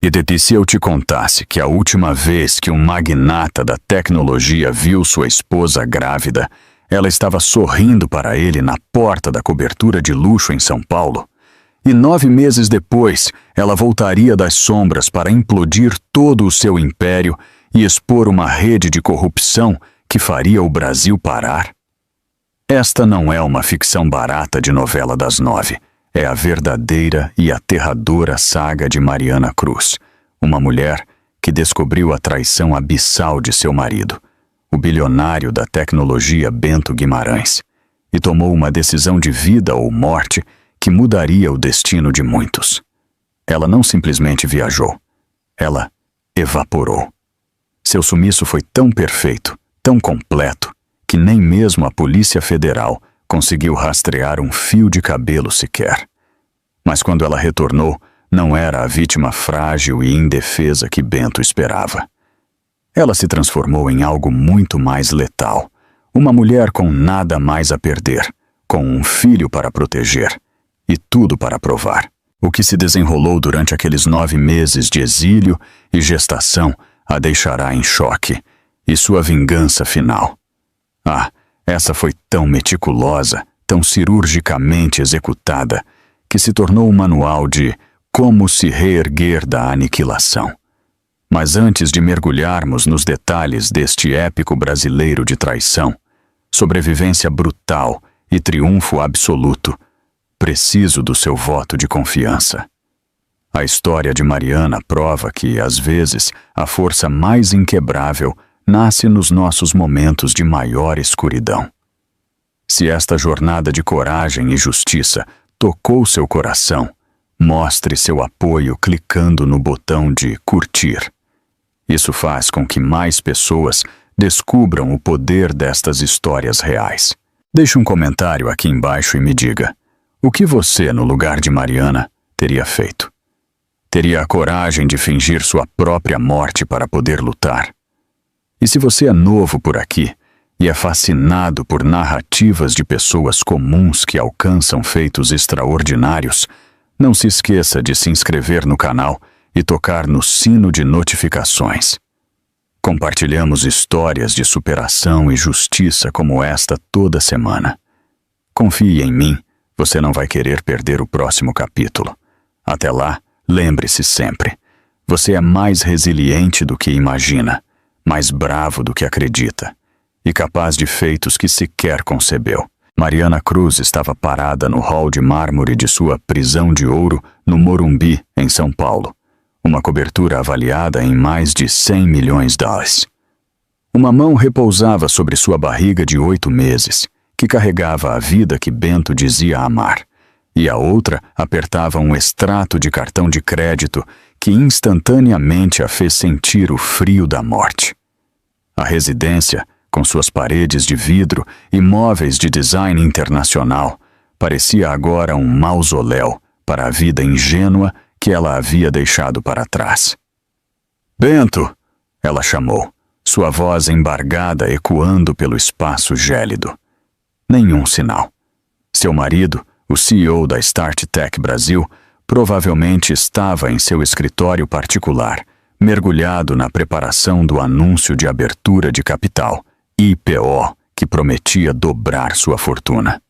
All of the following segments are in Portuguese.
E se eu te contasse que a última vez que um magnata da tecnologia viu sua esposa grávida, ela estava sorrindo para ele na porta da cobertura de luxo em São Paulo? E 9 meses depois, ela voltaria das sombras para implodir todo o seu império e expor uma rede de corrupção que faria o Brasil parar? Esta não é uma ficção barata de novela das 9. É a verdadeira e aterradora saga de Mariana Cruz, uma mulher que descobriu a traição abissal de seu marido, o bilionário da tecnologia Bento Guimarães, e tomou uma decisão de vida ou morte que mudaria o destino de muitos. Ela não simplesmente viajou, ela evaporou. Seu sumiço foi tão perfeito, tão completo, que nem mesmo a Polícia Federal conseguiu rastrear um fio de cabelo sequer. Mas quando ela retornou, não era a vítima frágil e indefesa que Bento esperava. Ela se transformou em algo muito mais letal. Uma mulher com nada mais a perder, com um filho para proteger e tudo para provar. O que se desenrolou durante aqueles 9 meses de exílio e gestação a deixará em choque, e sua vingança final. Ah, essa foi tão meticulosa, tão cirurgicamente executada, que se tornou um manual de como se reerguer da aniquilação. Mas antes de mergulharmos nos detalhes deste épico brasileiro de traição, sobrevivência brutal e triunfo absoluto, preciso do seu voto de confiança. A história de Mariana prova que, às vezes, a força mais inquebrável nasce nos nossos momentos de maior escuridão. Se esta jornada de coragem e justiça tocou seu coração, mostre seu apoio clicando no botão de curtir. Isso faz com que mais pessoas descubram o poder destas histórias reais. Deixe um comentário aqui embaixo e me diga: o que você, no lugar de Mariana, teria feito? Teria a coragem de fingir sua própria morte para poder lutar? E se você é novo por aqui e é fascinado por narrativas de pessoas comuns que alcançam feitos extraordinários, não se esqueça de se inscrever no canal e tocar no sino de notificações. Compartilhamos histórias de superação e justiça como esta toda semana. Confie em mim, você não vai querer perder o próximo capítulo. Até lá, lembre-se sempre, você é mais resiliente do que imagina, mais bravo do que acredita, e capaz de feitos que sequer concebeu. Mariana Cruz estava parada no hall de mármore de sua prisão de ouro no Morumbi, em São Paulo, uma cobertura avaliada em mais de 100 milhões de dólares. Uma mão repousava sobre sua barriga de 8 meses, que carregava a vida que Bento dizia amar, e a outra apertava um extrato de cartão de crédito que instantaneamente a fez sentir o frio da morte. A residência, com suas paredes de vidro e móveis de design internacional, parecia agora um mausoléu para a vida ingênua que ela havia deixado para trás. «Bento!» ela chamou, sua voz embargada ecoando pelo espaço gélido. Nenhum sinal. Seu marido, o CEO da Start Tech Brasil, provavelmente estava em seu escritório particular, mergulhado na preparação do anúncio de abertura de capital, IPO, que prometia dobrar sua fortuna.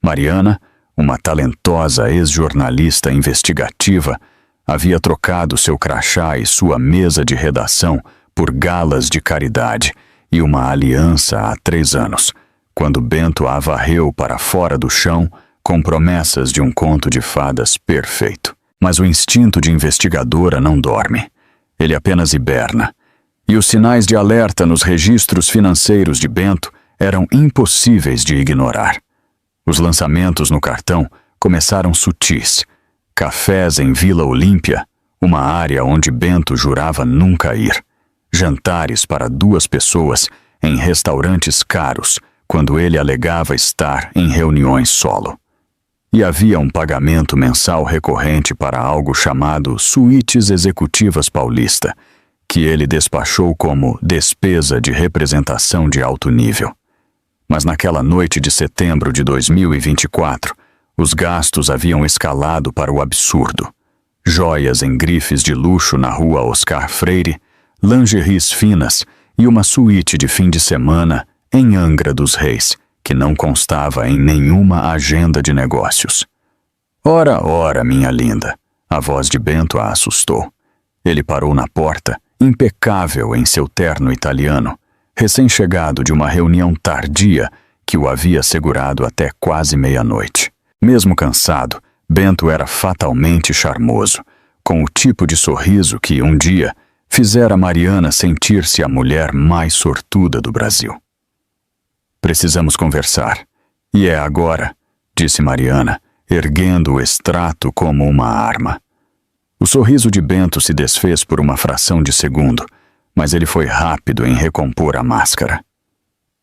Mariana, uma talentosa ex-jornalista investigativa, havia trocado seu crachá e sua mesa de redação por galas de caridade e uma aliança há 3 anos, quando Bento a varreu para fora do chão com promessas de um conto de fadas perfeito. Mas o instinto de investigadora não dorme. Ele apenas hiberna. E os sinais de alerta nos registros financeiros de Bento eram impossíveis de ignorar. Os lançamentos no cartão começaram sutis. Cafés em Vila Olímpia, uma área onde Bento jurava nunca ir. Jantares para 2 pessoas em restaurantes caros, quando ele alegava estar em reuniões solo. E havia um pagamento mensal recorrente para algo chamado Suítes Executivas Paulista, que ele despachou como despesa de representação de alto nível. Mas naquela noite de setembro de 2024, os gastos haviam escalado para o absurdo. joias em grifes de luxo na rua Oscar Freire, lingeries finas e uma suíte de fim de semana em Angra dos Reis, que não constava em nenhuma agenda de negócios. Ora, ora, minha linda, a voz de Bento a assustou. Ele parou na porta, impecável em seu terno italiano, recém-chegado de uma reunião tardia que o havia segurado até quase meia-noite. Mesmo cansado, Bento era fatalmente charmoso, com o tipo de sorriso que, um dia, fizera Mariana sentir-se a mulher mais sortuda do Brasil. Precisamos conversar. E é agora, disse Mariana, erguendo o extrato como uma arma. O sorriso de Bento se desfez por uma fração de segundo, mas ele foi rápido em recompor a máscara.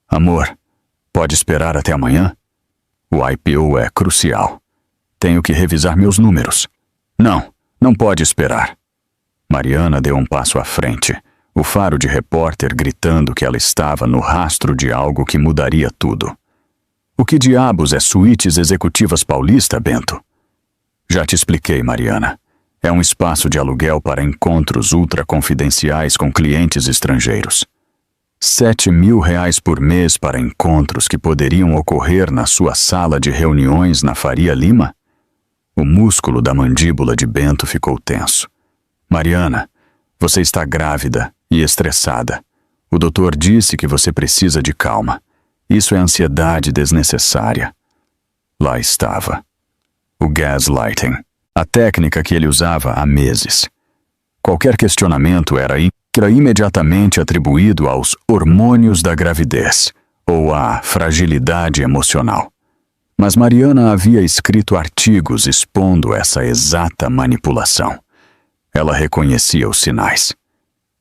Amor, pode esperar até amanhã? O IPO é crucial. Tenho que revisar meus números. Não pode esperar. Mariana deu um passo à frente, o faro de repórter gritando que ela estava no rastro de algo que mudaria tudo. O que diabos é Suítes Executivas Paulista, Bento? Já te expliquei, Mariana. É um espaço de aluguel para encontros ultra-confidenciais com clientes estrangeiros. R$7.000 por mês para encontros que poderiam ocorrer na sua sala de reuniões na Faria Lima? O músculo da mandíbula de Bento ficou tenso. Mariana, você está grávida e estressada. O doutor disse que você precisa de calma. Isso é ansiedade desnecessária. Lá estava. O gaslighting. A técnica que ele usava há meses. Qualquer questionamento era imediatamente atribuído aos hormônios da gravidez ou à fragilidade emocional. Mas Mariana havia escrito artigos expondo essa exata manipulação. Ela reconhecia os sinais.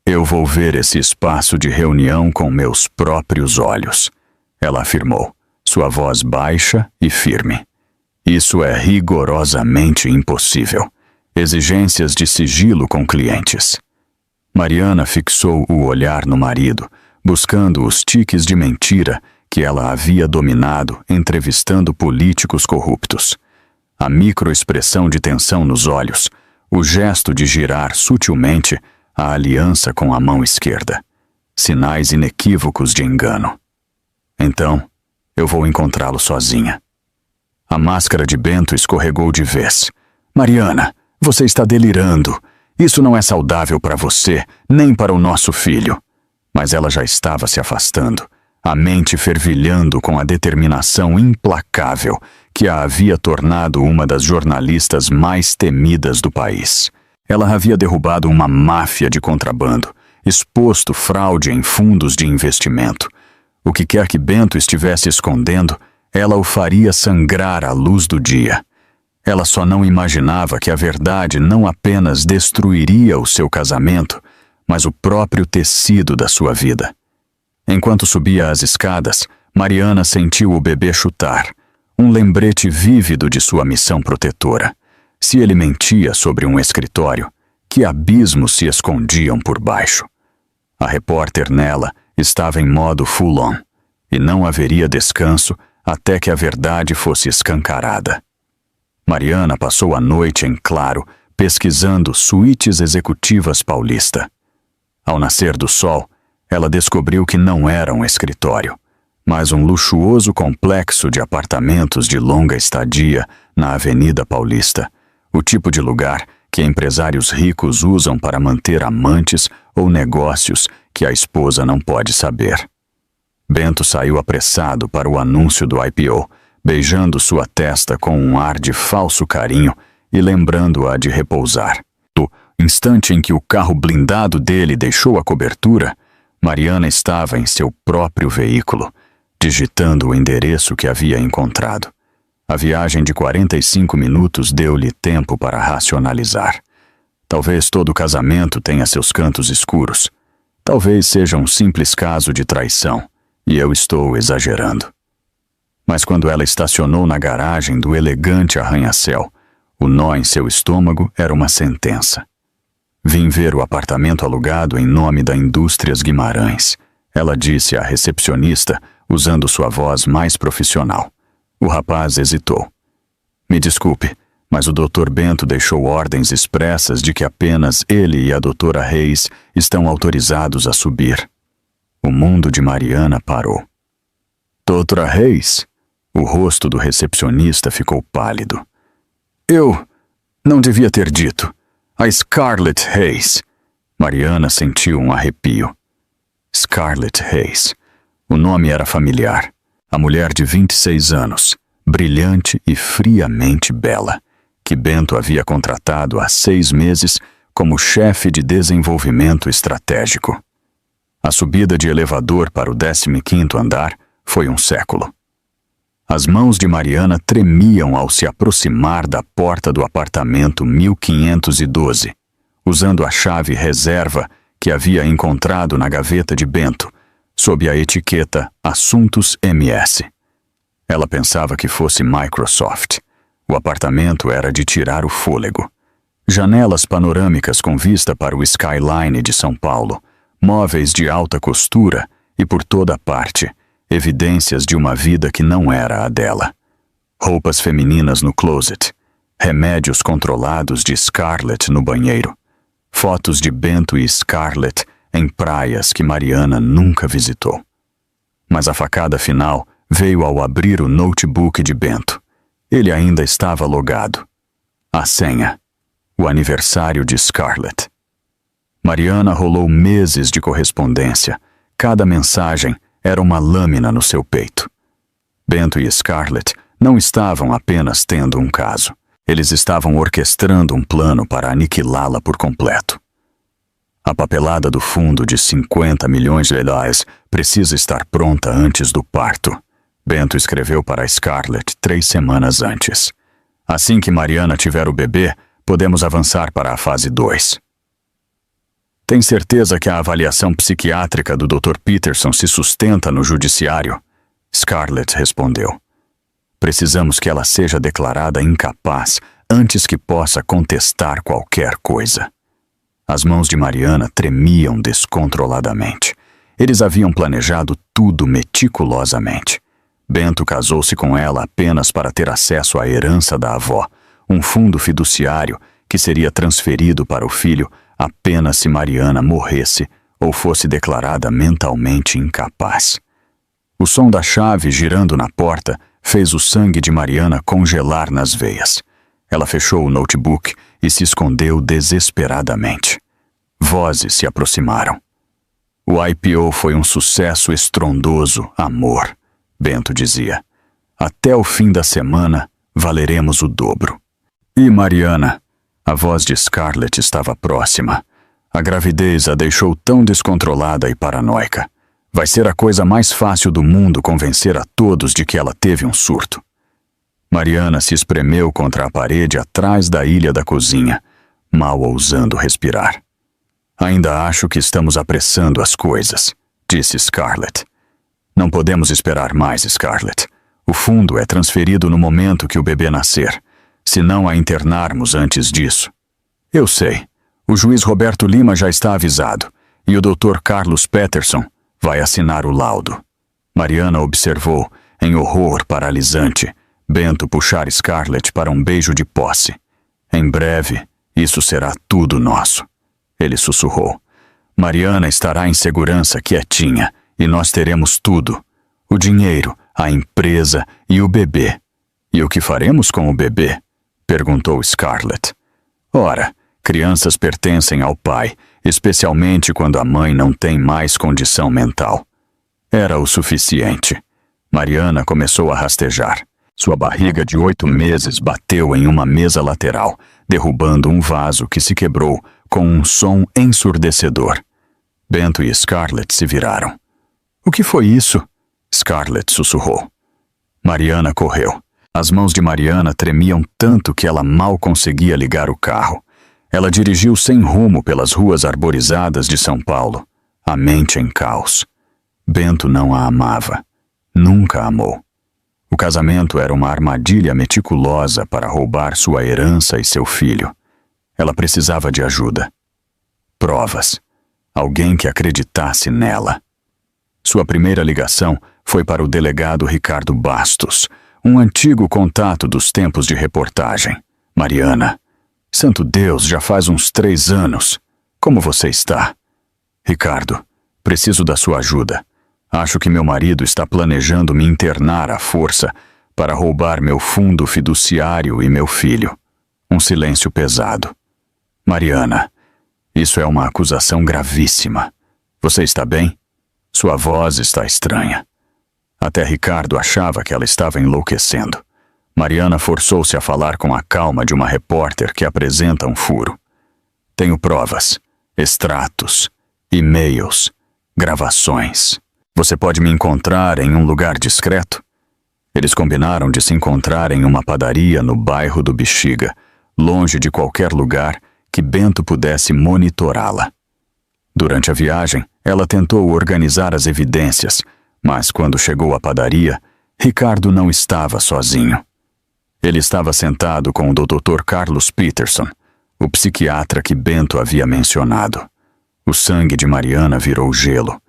Eu vou ver esse espaço de reunião com meus próprios olhos, ela afirmou, sua voz baixa e firme. Isso é rigorosamente impossível. Exigências de sigilo com clientes. Mariana fixou o olhar no marido, buscando os tiques de mentira que ela havia dominado entrevistando políticos corruptos. A microexpressão de tensão nos olhos, o gesto de girar sutilmente a aliança com a mão esquerda. Sinais inequívocos de engano. Então, eu vou encontrá-lo sozinha. A máscara de Bento escorregou de vez. Mariana, você está delirando. Isso não é saudável para você, nem para o nosso filho. Mas ela já estava se afastando, a mente fervilhando com a determinação implacável que a havia tornado uma das jornalistas mais temidas do país. Ela havia derrubado uma máfia de contrabando, exposto fraude em fundos de investimento. O que quer que Bento estivesse escondendo, ela o faria sangrar à luz do dia. Ela só não imaginava que a verdade não apenas destruiria o seu casamento, mas o próprio tecido da sua vida. Enquanto subia as escadas, Mariana sentiu o bebê chutar, um lembrete vívido de sua missão protetora. Se ele mentia sobre um escritório, que abismos se escondiam por baixo? A repórter nela estava em modo full-on, e não haveria descanso até que a verdade fosse escancarada. Mariana passou a noite em claro, pesquisando Suítes Executivas Paulista. Ao nascer do sol, ela descobriu que não era um escritório, mas um luxuoso complexo de apartamentos de longa estadia na Avenida Paulista, o tipo de lugar que empresários ricos usam para manter amantes ou negócios que a esposa não pode saber. Bento saiu apressado para o anúncio do IPO, beijando sua testa com um ar de falso carinho e lembrando-a de repousar. No instante em que o carro blindado dele deixou a cobertura, Mariana estava em seu próprio veículo, digitando o endereço que havia encontrado. A viagem de 45 minutos deu-lhe tempo para racionalizar. Talvez todo o casamento tenha seus cantos escuros. Talvez seja um simples caso de traição, e eu estou exagerando. Mas quando ela estacionou na garagem do elegante arranha-céu, o nó em seu estômago era uma sentença. Vim ver o apartamento alugado em nome da Indústrias Guimarães, ela disse à recepcionista, usando sua voz mais profissional. O rapaz hesitou. Me desculpe, mas o Dr. Bento deixou ordens expressas de que apenas ele e a Dra. Reis estão autorizados a subir. O mundo de Mariana parou. Dra. Reis? O rosto do recepcionista ficou pálido. Eu não devia ter dito. A Scarlett Reis. Mariana sentiu um arrepio. Scarlett Reis. O nome era familiar. A mulher de 26 anos, brilhante e friamente bela, que Bento havia contratado há 6 meses como chefe de desenvolvimento estratégico. A subida de elevador para o 15º andar foi um século. As mãos de Mariana tremiam ao se aproximar da porta do apartamento 1512, usando a chave reserva que havia encontrado na gaveta de Bento, sob a etiqueta Assuntos MS. Ela pensava que fosse Microsoft. O apartamento era de tirar o fôlego. Janelas panorâmicas com vista para o skyline de São Paulo, móveis de alta costura e por toda parte, evidências de uma vida que não era a dela. Roupas femininas no closet, remédios controlados de Scarlett no banheiro, fotos de Bento e Scarlett em praias que Mariana nunca visitou. Mas a facada final veio ao abrir o notebook de Bento. Ele ainda estava logado. A senha. O aniversário de Scarlett. Mariana rolou meses de correspondência. Cada mensagem era uma lâmina no seu peito. Bento e Scarlett não estavam apenas tendo um caso. Eles estavam orquestrando um plano para aniquilá-la por completo. A papelada do fundo de 50 milhões de reais precisa estar pronta antes do parto. Bento escreveu para Scarlett 3 semanas antes. Assim que Mariana tiver o bebê, podemos avançar para a fase 2. Tem certeza que a avaliação psiquiátrica do Dr. Peterson se sustenta no judiciário? Scarlett respondeu. Precisamos que ela seja declarada incapaz antes que possa contestar qualquer coisa. As mãos de Mariana tremiam descontroladamente. Eles haviam planejado tudo meticulosamente. Bento casou-se com ela apenas para ter acesso à herança da avó, um fundo fiduciário que seria transferido para o filho apenas se Mariana morresse ou fosse declarada mentalmente incapaz. O som da chave girando na porta fez o sangue de Mariana congelar nas veias. Ela fechou o notebook e se escondeu desesperadamente. Vozes se aproximaram. O IPO foi um sucesso estrondoso, amor, Bento dizia. Até o fim da semana, valeremos o dobro. E Mariana? A voz de Scarlett estava próxima. A gravidez a deixou tão descontrolada e paranoica. Vai ser a coisa mais fácil do mundo convencer a todos de que ela teve um surto. Mariana se espremeu contra a parede atrás da ilha da cozinha, mal ousando respirar. Ainda acho que estamos apressando as coisas, disse Scarlett. Não podemos esperar mais, Scarlett. O fundo é transferido no momento que o bebê nascer, se não a internarmos antes disso. Eu sei. O juiz Roberto Lima já está avisado, e o Dr. Carlos Peterson vai assinar o laudo. Mariana observou, em horror paralisante, Bento puxar Scarlett para um beijo de posse. Em breve, isso será tudo nosso. Ele sussurrou. Mariana estará em segurança quietinha, e nós teremos tudo. O dinheiro, a empresa e o bebê. E o que faremos com o bebê? Perguntou Scarlett. Ora, crianças pertencem ao pai, especialmente quando a mãe não tem mais condição mental. Era o suficiente. Mariana começou a rastejar. Sua barriga de 8 meses bateu em uma mesa lateral, derrubando um vaso que se quebrou com um som ensurdecedor. Bento e Scarlett se viraram. O que foi isso? Scarlett sussurrou. Mariana correu. As mãos de Mariana tremiam tanto que ela mal conseguia ligar o carro. Ela dirigiu sem rumo pelas ruas arborizadas de São Paulo, a mente em caos. Bento não a amava. Nunca amou. O casamento era uma armadilha meticulosa para roubar sua herança e seu filho. Ela precisava de ajuda. Provas. Alguém que acreditasse nela. Sua primeira ligação foi para o delegado Ricardo Bastos, um antigo contato dos tempos de reportagem. Mariana, santo Deus, já faz uns 3 anos. Como você está? Ricardo, preciso da sua ajuda. Acho que meu marido está planejando me internar à força para roubar meu fundo fiduciário e meu filho. Um silêncio pesado. Mariana, isso é uma acusação gravíssima. Você está bem? Sua voz está estranha. Até Ricardo achava que ela estava enlouquecendo. Mariana forçou-se a falar com a calma de uma repórter que apresenta um furo. Tenho provas, extratos, e-mails, gravações. Você pode me encontrar em um lugar discreto? Eles combinaram de se encontrar em uma padaria no bairro do Bexiga, longe de qualquer lugar que Bento pudesse monitorá-la. Durante a viagem, ela tentou organizar as evidências, mas quando chegou à padaria, Ricardo não estava sozinho. Ele estava sentado com o Dr. Carlos Peterson, o psiquiatra que Bento havia mencionado. O sangue de Mariana virou gelo.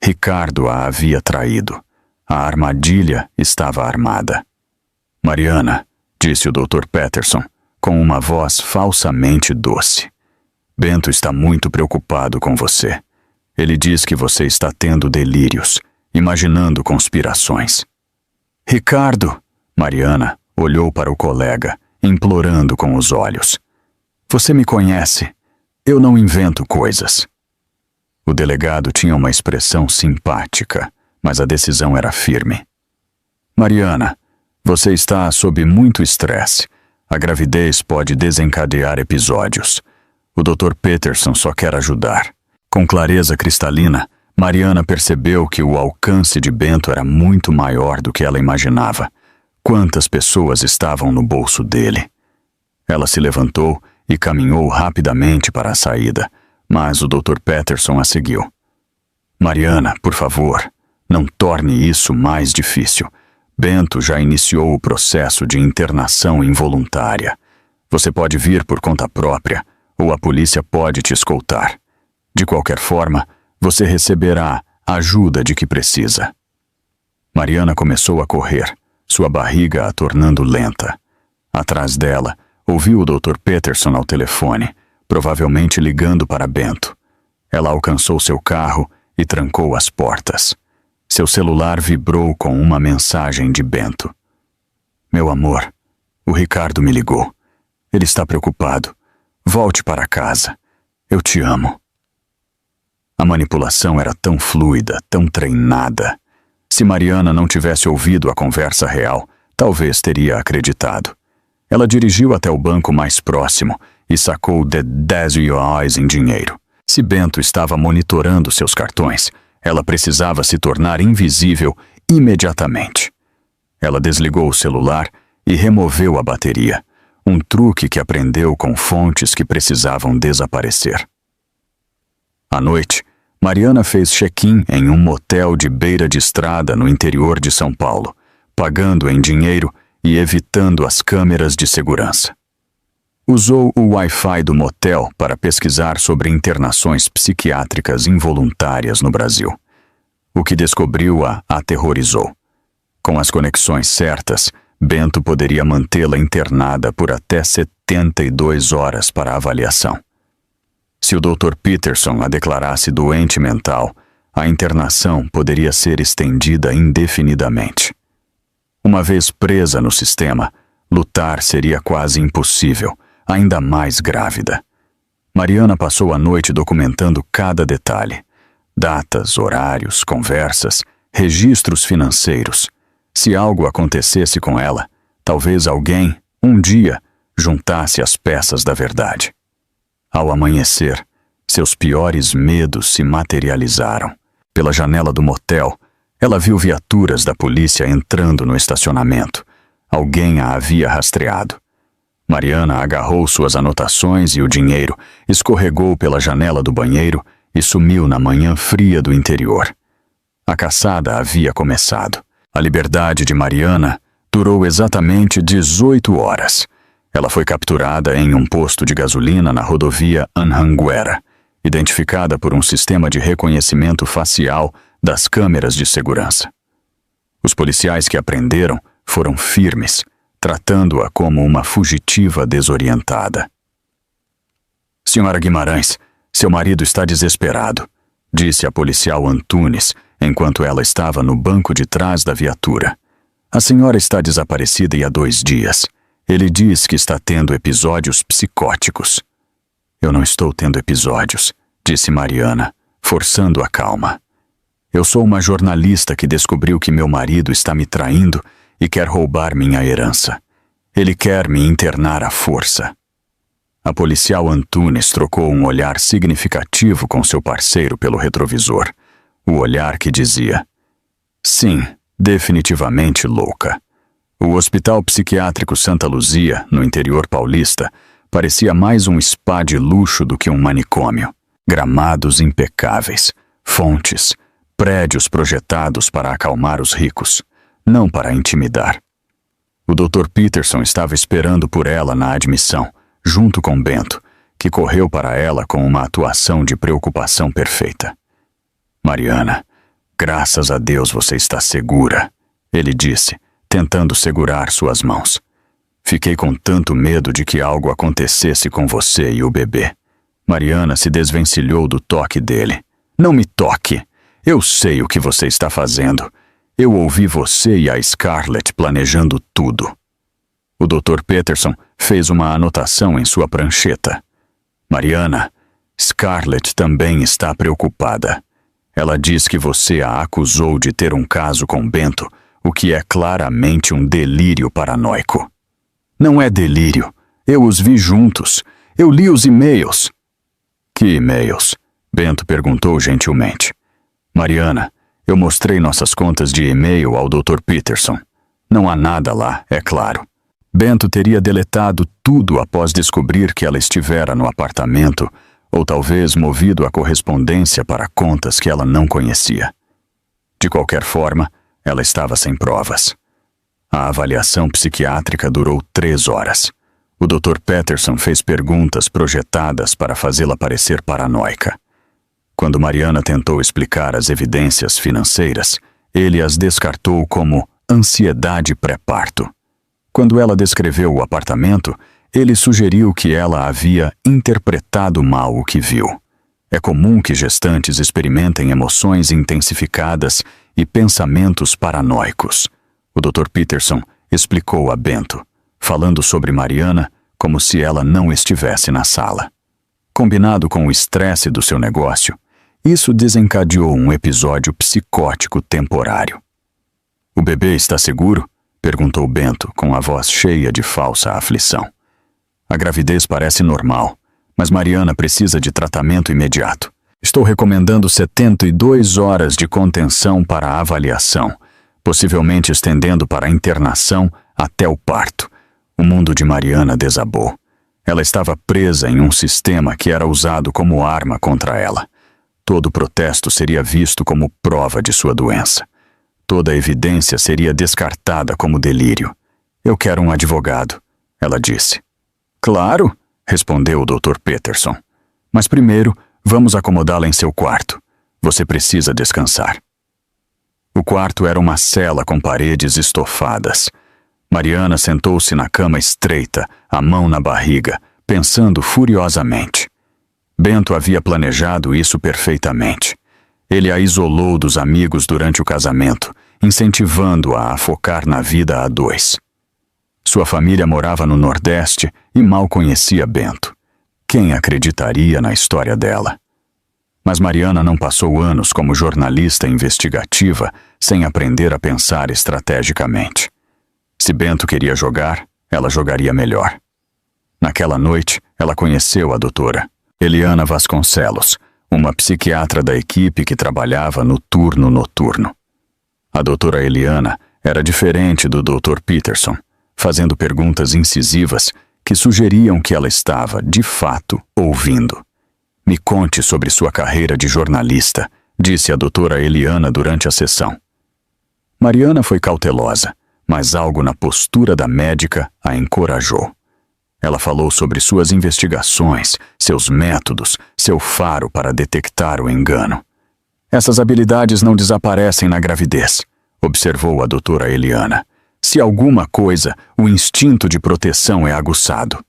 Ricardo a havia traído. A armadilha estava armada. Mariana, disse o Dr. Peterson, com uma voz falsamente doce. Bento está muito preocupado com você. Ele diz que você está tendo delírios, imaginando conspirações. Ricardo! Mariana olhou para o colega, implorando com os olhos. Você me conhece. Eu não invento coisas. O delegado tinha uma expressão simpática, mas a decisão era firme. Mariana, você está sob muito estresse. A gravidez pode desencadear episódios. O Dr. Peterson só quer ajudar. Com clareza cristalina, Mariana percebeu que o alcance de Bento era muito maior do que ela imaginava. Quantas pessoas estavam no bolso dele? Ela se levantou e caminhou rapidamente para a saída, mas o Dr. Peterson a seguiu. Mariana, por favor, não torne isso mais difícil. Bento já iniciou o processo de internação involuntária. Você pode vir por conta própria, ou a polícia pode te escoltar. De qualquer forma, você receberá a ajuda de que precisa. Mariana começou a correr, sua barriga a tornando lenta. Atrás dela, ouviu o Dr. Peterson ao telefone, provavelmente ligando para Bento. Ela alcançou seu carro e trancou as portas. Seu celular vibrou com uma mensagem de Bento. Meu amor, o Ricardo me ligou. Ele está preocupado. Volte para casa. Eu te amo. A manipulação era tão fluida, tão treinada. Se Mariana não tivesse ouvido a conversa real, talvez teria acreditado. Ela dirigiu até o banco mais próximo e sacou de R$10 em dinheiro. Se Bento estava monitorando seus cartões, ela precisava se tornar invisível imediatamente. Ela desligou o celular e removeu a bateria, um truque que aprendeu com fontes que precisavam desaparecer. À noite, Mariana fez check-in em um motel de beira de estrada no interior de São Paulo, pagando em dinheiro e evitando as câmeras de segurança. Usou o Wi-Fi do motel para pesquisar sobre internações psiquiátricas involuntárias no Brasil. O que descobriu a aterrorizou. Com as conexões certas, Bento poderia mantê-la internada por até 72 horas para avaliação. Se o Dr. Peterson a declarasse doente mental, a internação poderia ser estendida indefinidamente. Uma vez presa no sistema, lutar seria quase impossível, ainda mais grávida. Mariana passou a noite documentando cada detalhe. Datas, horários, conversas, registros financeiros. Se algo acontecesse com ela, talvez alguém, um dia, juntasse as peças da verdade. Ao amanhecer, seus piores medos se materializaram. Pela janela do motel, ela viu viaturas da polícia entrando no estacionamento. Alguém a havia rastreado. Mariana agarrou suas anotações e o dinheiro, escorregou pela janela do banheiro e sumiu na manhã fria do interior. A caçada havia começado. A liberdade de Mariana durou exatamente 18 horas. Ela foi capturada em um posto de gasolina na rodovia Anhanguera, identificada por um sistema de reconhecimento facial das câmeras de segurança. Os policiais que a prenderam foram firmes, tratando-a como uma fugitiva desorientada. Senhora Guimarães, seu marido está desesperado, disse a policial Antunes, enquanto ela estava no banco de trás da viatura. A senhora está desaparecida e há 2 dias. Ele diz que está tendo episódios psicóticos. Eu não estou tendo episódios, disse Mariana, forçando a calma. Eu sou uma jornalista que descobriu que meu marido está me traindo e quer roubar minha herança. Ele quer me internar à força. A policial Antunes trocou um olhar significativo com seu parceiro pelo retrovisor. O olhar que dizia: sim, definitivamente louca. O Hospital Psiquiátrico Santa Luzia, no interior paulista, parecia mais um spa de luxo do que um manicômio. Gramados impecáveis, fontes, prédios projetados para acalmar os ricos, não para intimidar. O Dr. Peterson estava esperando por ela na admissão, junto com Bento, que correu para ela com uma atuação de preocupação perfeita. Mariana, graças a Deus você está segura, ele disse, tentando segurar suas mãos. Fiquei com tanto medo de que algo acontecesse com você e o bebê. Mariana se desvencilhou do toque dele. Não me toque! Eu sei o que você está fazendo. Eu ouvi você e a Scarlett planejando tudo. O Dr. Peterson fez uma anotação em sua prancheta. Mariana, Scarlett também está preocupada. Ela diz que você a acusou de ter um caso com Bento, o que é claramente um delírio paranoico. Não é delírio. Eu os vi juntos. Eu li os e-mails. Que e-mails? Bento perguntou gentilmente. Mariana, eu mostrei nossas contas de e-mail ao Dr. Peterson. Não há nada lá, é claro. Bento teria deletado tudo após descobrir que ela estivera no apartamento, ou talvez movido a correspondência para contas que ela não conhecia. De qualquer forma, ela estava sem provas. A avaliação psiquiátrica durou 3 horas. O Dr. Peterson fez perguntas projetadas para fazê-la parecer paranoica. Quando Mariana tentou explicar as evidências financeiras, ele as descartou como ansiedade pré-parto. Quando ela descreveu o apartamento, ele sugeriu que ela havia interpretado mal o que viu. É comum que gestantes experimentem emoções intensificadas e pensamentos paranoicos. O Dr. Peterson explicou a Bento, falando sobre Mariana como se ela não estivesse na sala. Combinado com o estresse do seu negócio, isso desencadeou um episódio psicótico temporário. O bebê está seguro? Perguntou Bento, com a voz cheia de falsa aflição. A gravidez parece normal, mas Mariana precisa de tratamento imediato. Estou recomendando 72 horas de contenção para a avaliação, possivelmente estendendo para a internação até o parto. O mundo de Mariana desabou. Ela estava presa em um sistema que era usado como arma contra ela. Todo protesto seria visto como prova de sua doença. Toda evidência seria descartada como delírio. Eu quero um advogado, ela disse. Claro, respondeu o Dr. Peterson. Mas primeiro, vamos acomodá-la em seu quarto. Você precisa descansar. O quarto era uma cela com paredes estofadas. Mariana sentou-se na cama estreita, a mão na barriga, pensando furiosamente. Bento havia planejado isso perfeitamente. Ele a isolou dos amigos durante o casamento, incentivando-a a focar na vida a 2. Sua família morava no Nordeste e mal conhecia Bento. Quem acreditaria na história dela? Mas Mariana não passou anos como jornalista investigativa sem aprender a pensar estrategicamente. Se Bento queria jogar, ela jogaria melhor. Naquela noite, ela conheceu a doutora Eliana Vasconcelos, uma psiquiatra da equipe que trabalhava no turno noturno. A doutora Eliana era diferente do Dr. Peterson, fazendo perguntas incisivas que sugeriam que ela estava, de fato, ouvindo. Me conte sobre sua carreira de jornalista, disse a doutora Eliana durante a sessão. Mariana foi cautelosa, mas algo na postura da médica a encorajou. Ela falou sobre suas investigações, seus métodos, seu faro para detectar o engano. Essas habilidades não desaparecem na gravidez, observou a doutora Eliana. Se alguma coisa, o instinto de proteção é aguçado.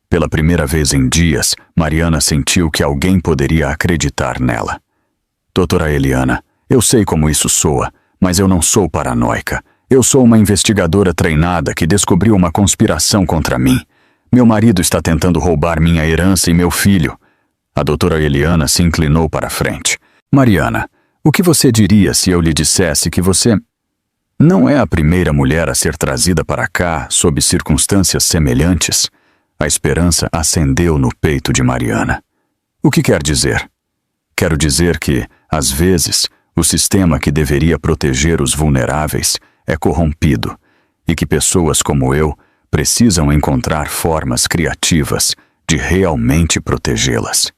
Pela primeira vez em dias, Mariana sentiu que alguém poderia acreditar nela. Doutora Eliana, eu sei como isso soa, mas eu não sou paranoica. Eu sou uma investigadora treinada que descobriu uma conspiração contra mim. Meu marido está tentando roubar minha herança e meu filho. A doutora Eliana se inclinou para a frente. Mariana, o que você diria se eu lhe dissesse que você não é a primeira mulher a ser trazida para cá sob circunstâncias semelhantes? A esperança acendeu no peito de Mariana. O que quer dizer? Quero dizer que, às vezes, o sistema que deveria proteger os vulneráveis é corrompido e que pessoas como eu precisam encontrar formas criativas de realmente protegê-las.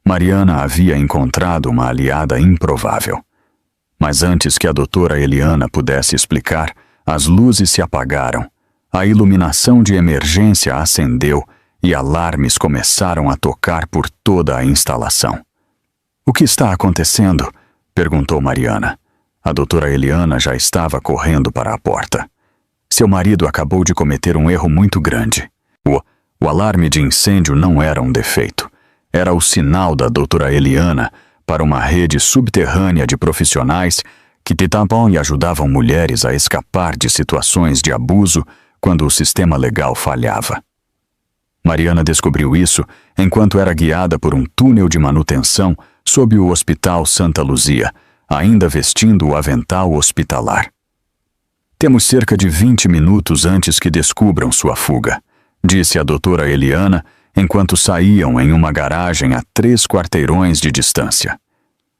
Mariana havia encontrado uma aliada improvável. Mas antes que a doutora Eliana pudesse explicar, as luzes se apagaram, a iluminação de emergência acendeu e alarmes começaram a tocar por toda a instalação. O que está acontecendo? Perguntou Mariana. A doutora Eliana já estava correndo para a porta. Seu marido acabou de cometer um erro muito grande. O alarme de incêndio não era um defeito. Era o sinal da doutora Eliana para uma rede subterrânea de profissionais que tentavam e ajudavam mulheres a escapar de situações de abuso quando o sistema legal falhava. Mariana descobriu isso enquanto era guiada por um túnel de manutenção sob o Hospital Santa Luzia, ainda vestindo o avental hospitalar. Temos cerca de 20 minutos antes que descubram sua fuga, disse a doutora Eliana enquanto saíam em uma garagem a 3 quarteirões de distância.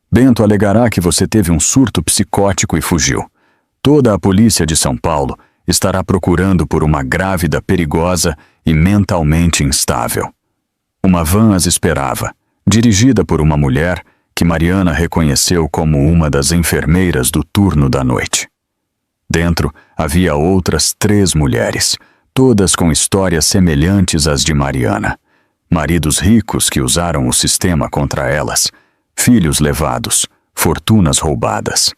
Bento alegará que você teve um surto psicótico e fugiu. Toda a polícia de São Paulo estará procurando por uma grávida perigosa e mentalmente instável. Uma van as esperava, dirigida por uma mulher que Mariana reconheceu como uma das enfermeiras do turno da noite. Dentro havia outras 3 mulheres, todas com histórias semelhantes às de Mariana. Maridos ricos que usaram o sistema contra elas, filhos levados, fortunas roubadas.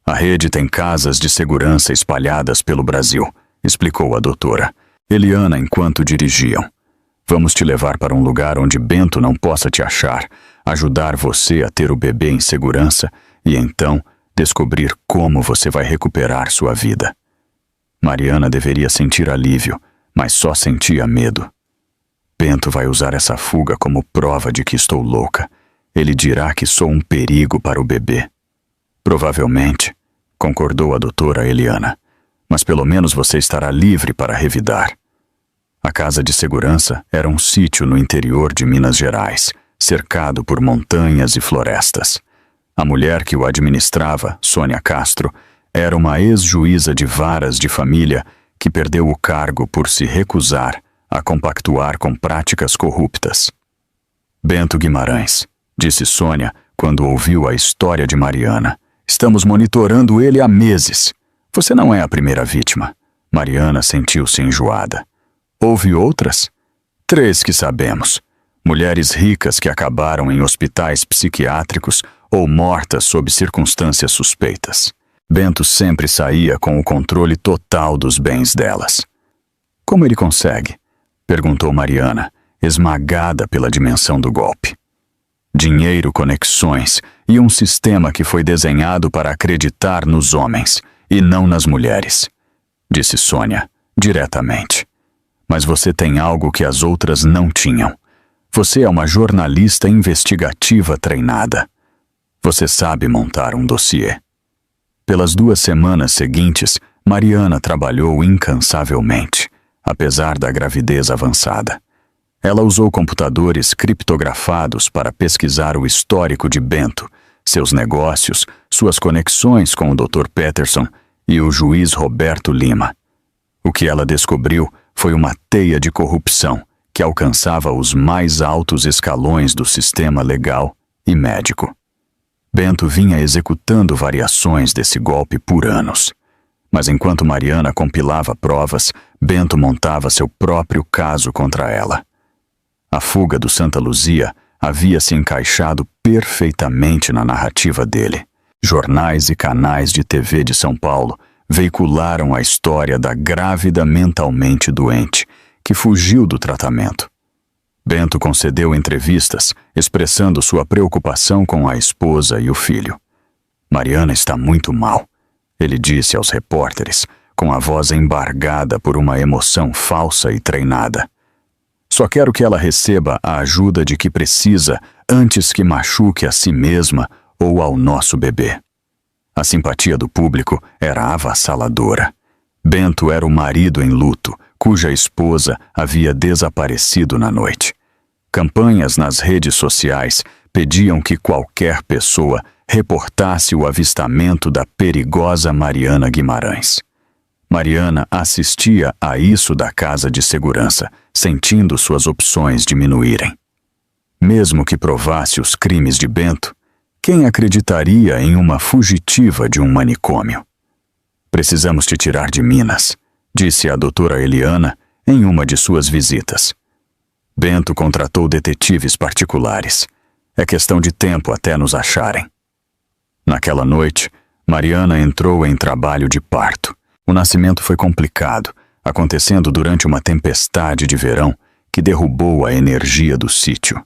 A rede tem casas de segurança espalhadas pelo Brasil, explicou a doutora Eliana enquanto dirigiam. Vamos te levar para um lugar onde Bento não possa te achar, ajudar você a ter o bebê em segurança e então descobrir como você vai recuperar sua vida. Mariana deveria sentir alívio, mas só sentia medo. Bento vai usar essa fuga como prova de que estou louca. Ele dirá que sou um perigo para o bebê. Provavelmente, concordou a doutora Eliana, mas pelo menos você estará livre para revidar. A casa de segurança era um sítio no interior de Minas Gerais, cercado por montanhas e florestas. A mulher que o administrava, Sônia Castro, era uma ex-juíza de varas de família que perdeu o cargo por se recusar a compactuar com práticas corruptas. Bento Guimarães, disse Sônia quando ouviu a história de Mariana. Estamos monitorando ele há meses. Você não é a primeira vítima. Mariana sentiu-se enjoada. Houve outras? 3 que sabemos. Mulheres ricas que acabaram em hospitais psiquiátricos ou mortas sob circunstâncias suspeitas. Bento sempre saía com o controle total dos bens delas. Como ele consegue? Perguntou Mariana, esmagada pela dimensão do golpe. Dinheiro, conexões e um sistema que foi desenhado para acreditar nos homens e não nas mulheres, disse Sônia, diretamente. Mas você tem algo que as outras não tinham. Você é uma jornalista investigativa treinada. Você sabe montar um dossiê. Pelas 2 semanas seguintes, Mariana trabalhou incansavelmente, apesar da gravidez avançada. Ela usou computadores criptografados para pesquisar o histórico de Bento, seus negócios, suas conexões com o Dr. Peterson e o juiz Roberto Lima. O que ela descobriu foi uma teia de corrupção que alcançava os mais altos escalões do sistema legal e médico. Bento vinha executando variações desse golpe por anos. Mas enquanto Mariana compilava provas, Bento montava seu próprio caso contra ela. A fuga do Santa Luzia havia se encaixado perfeitamente na narrativa dele. Jornais e canais de TV de São Paulo veicularam a história da grávida mentalmente doente, que fugiu do tratamento. Bento concedeu entrevistas, expressando sua preocupação com a esposa e o filho. Mariana está muito mal, ele disse aos repórteres, com a voz embargada por uma emoção falsa e treinada. Só quero que ela receba a ajuda de que precisa antes que machuque a si mesma ou ao nosso bebê. A simpatia do público era avassaladora. Bento era o marido em luto, cuja esposa havia desaparecido na noite. Campanhas nas redes sociais pediam que qualquer pessoa reportasse o avistamento da perigosa Mariana Guimarães. Mariana assistia a isso da casa de segurança, sentindo suas opções diminuírem. Mesmo que provasse os crimes de Bento, quem acreditaria em uma fugitiva de um manicômio? Precisamos te tirar de Minas, disse a doutora Eliana em uma de suas visitas. Bento contratou detetives particulares. É questão de tempo até nos acharem. Naquela noite, Mariana entrou em trabalho de parto. O nascimento foi complicado, acontecendo durante uma tempestade de verão que derrubou a energia do sítio.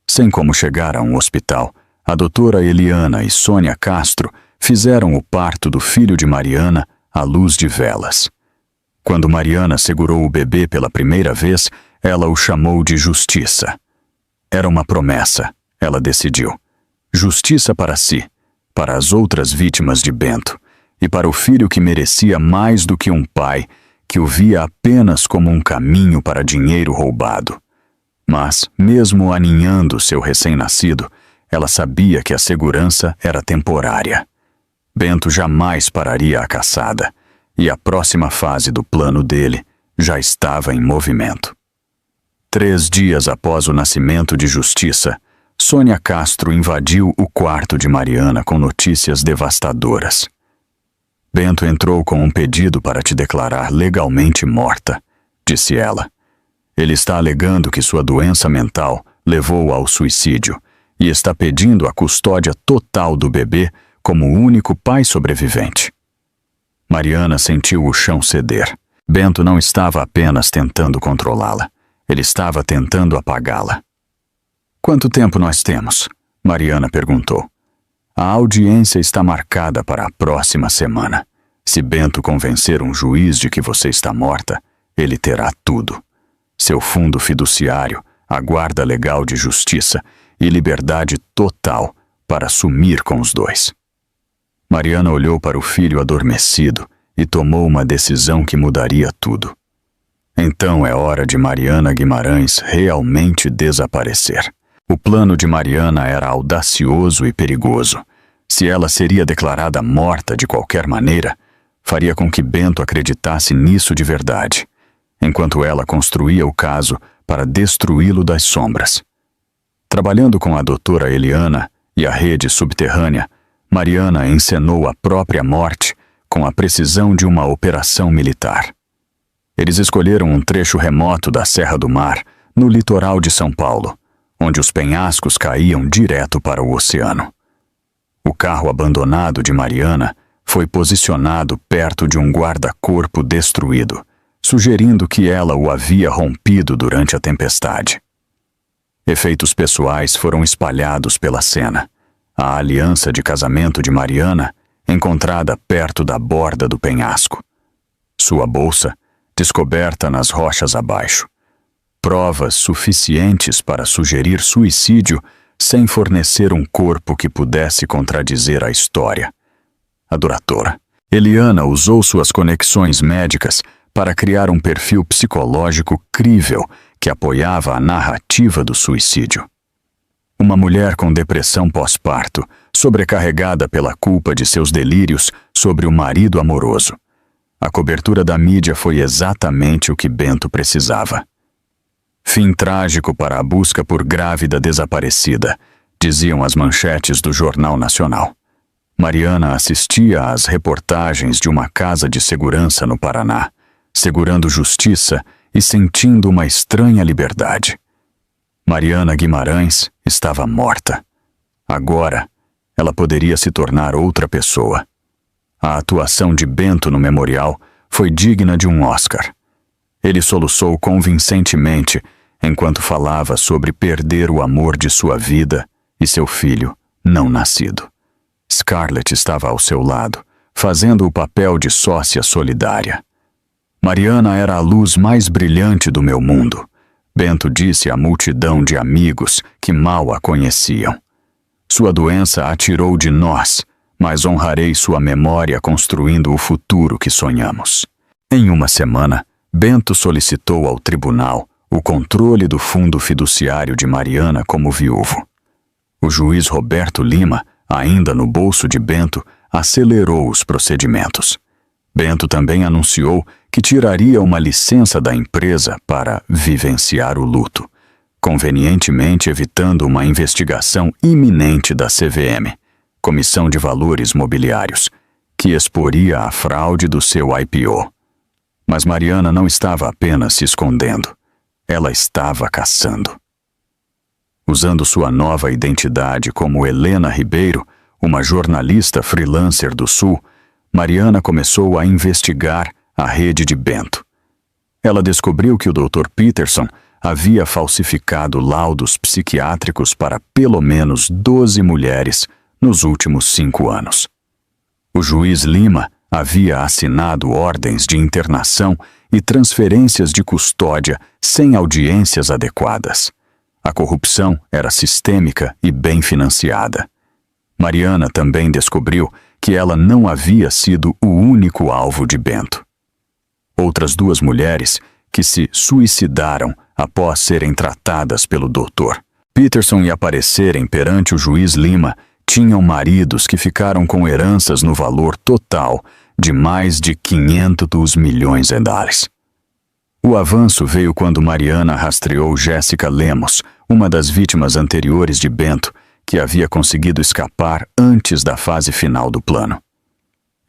Sem como chegar a um hospital, a doutora Eliana e Sônia Castro fizeram o parto do filho de Mariana à luz de velas. Quando Mariana segurou o bebê pela primeira vez, ela o chamou de justiça. Era uma promessa, ela decidiu. Justiça para si, para as outras vítimas de Bento, e para o filho que merecia mais do que um pai, que o via apenas como um caminho para dinheiro roubado. Mas, mesmo aninhando seu recém-nascido, ela sabia que a segurança era temporária. Bento jamais pararia a caçada, e a próxima fase do plano dele já estava em movimento. 3 dias após o nascimento de Justiça, Sônia Castro invadiu o quarto de Mariana com notícias devastadoras. Bento entrou com um pedido para te declarar legalmente morta, disse ela. Ele está alegando que sua doença mental levou ao suicídio e está pedindo a custódia total do bebê como o único pai sobrevivente. Mariana sentiu o chão ceder. Bento não estava apenas tentando controlá-la, ele estava tentando apagá-la. Quanto tempo nós temos? Mariana perguntou. A audiência está marcada para a próxima semana. Se Bento convencer um juiz de que você está morta, ele terá tudo. Seu fundo fiduciário, a guarda legal de justiça e liberdade total para sumir com os dois. Mariana olhou para o filho adormecido e tomou uma decisão que mudaria tudo. Então é hora de Mariana Guimarães realmente desaparecer. O plano de Mariana era audacioso e perigoso. Se ela seria declarada morta de qualquer maneira, faria com que Bento acreditasse nisso de verdade, enquanto ela construía o caso para destruí-lo das sombras. Trabalhando com a doutora Eliana e a rede subterrânea, Mariana encenou a própria morte com a precisão de uma operação militar. Eles escolheram um trecho remoto da Serra do Mar, no litoral de São Paulo, onde os penhascos caíam direto para o oceano. O carro abandonado de Mariana foi posicionado perto de um guarda-corpo destruído, sugerindo que ela o havia rompido durante a tempestade. Efeitos pessoais foram espalhados pela cena. A aliança de casamento de Mariana, encontrada perto da borda do penhasco. Sua bolsa, descoberta nas rochas abaixo. Provas suficientes para sugerir suicídio sem fornecer um corpo que pudesse contradizer a história. Adoradora. Eliana usou suas conexões médicas para criar um perfil psicológico crível que apoiava a narrativa do suicídio. Uma mulher com depressão pós-parto, sobrecarregada pela culpa de seus delírios sobre o marido amoroso. A cobertura da mídia foi exatamente o que Bento precisava. Fim trágico para a busca por grávida desaparecida, diziam as manchetes do Jornal Nacional. Mariana assistia às reportagens de uma casa de segurança no Paraná, segurando justiça e sentindo uma estranha liberdade. Mariana Guimarães estava morta. Agora, ela poderia se tornar outra pessoa. A atuação de Bento no memorial foi digna de um Oscar. Ele soluçou convincentemente enquanto falava sobre perder o amor de sua vida e seu filho não nascido. Scarlett estava ao seu lado, fazendo o papel de sócia solidária. Mariana era a luz mais brilhante do meu mundo, Bento disse à multidão de amigos que mal a conheciam. Sua doença a tirou de nós, mas honrarei sua memória construindo o futuro que sonhamos. Em uma semana, Bento solicitou ao tribunal o controle do fundo fiduciário de Mariana como viúvo. O juiz Roberto Lima, ainda no bolso de Bento, acelerou os procedimentos. Bento também anunciou que tiraria uma licença da empresa para vivenciar o luto, convenientemente evitando uma investigação iminente da CVM, Comissão de Valores Mobiliários, que exporia a fraude do seu IPO. Mas Mariana não estava apenas se escondendo, ela estava caçando. Usando sua nova identidade como Helena Ribeiro, uma jornalista freelancer do Sul, Mariana começou a investigar a rede de Bento. Ela descobriu que o Dr. Peterson havia falsificado laudos psiquiátricos para pelo menos 12 mulheres nos últimos 5 anos. O juiz Lima havia assinado ordens de internação e transferências de custódia sem audiências adequadas. A corrupção era sistêmica e bem financiada. Mariana também descobriu que ela não havia sido o único alvo de Bento. Outras 2 mulheres que se suicidaram após serem tratadas pelo Dr. Peterson e aparecerem perante o juiz Lima tinham maridos que ficaram com heranças no valor total de mais de 500 milhões de dólares. O avanço veio quando Mariana rastreou Jéssica Lemos, uma das vítimas anteriores de Bento, que havia conseguido escapar antes da fase final do plano.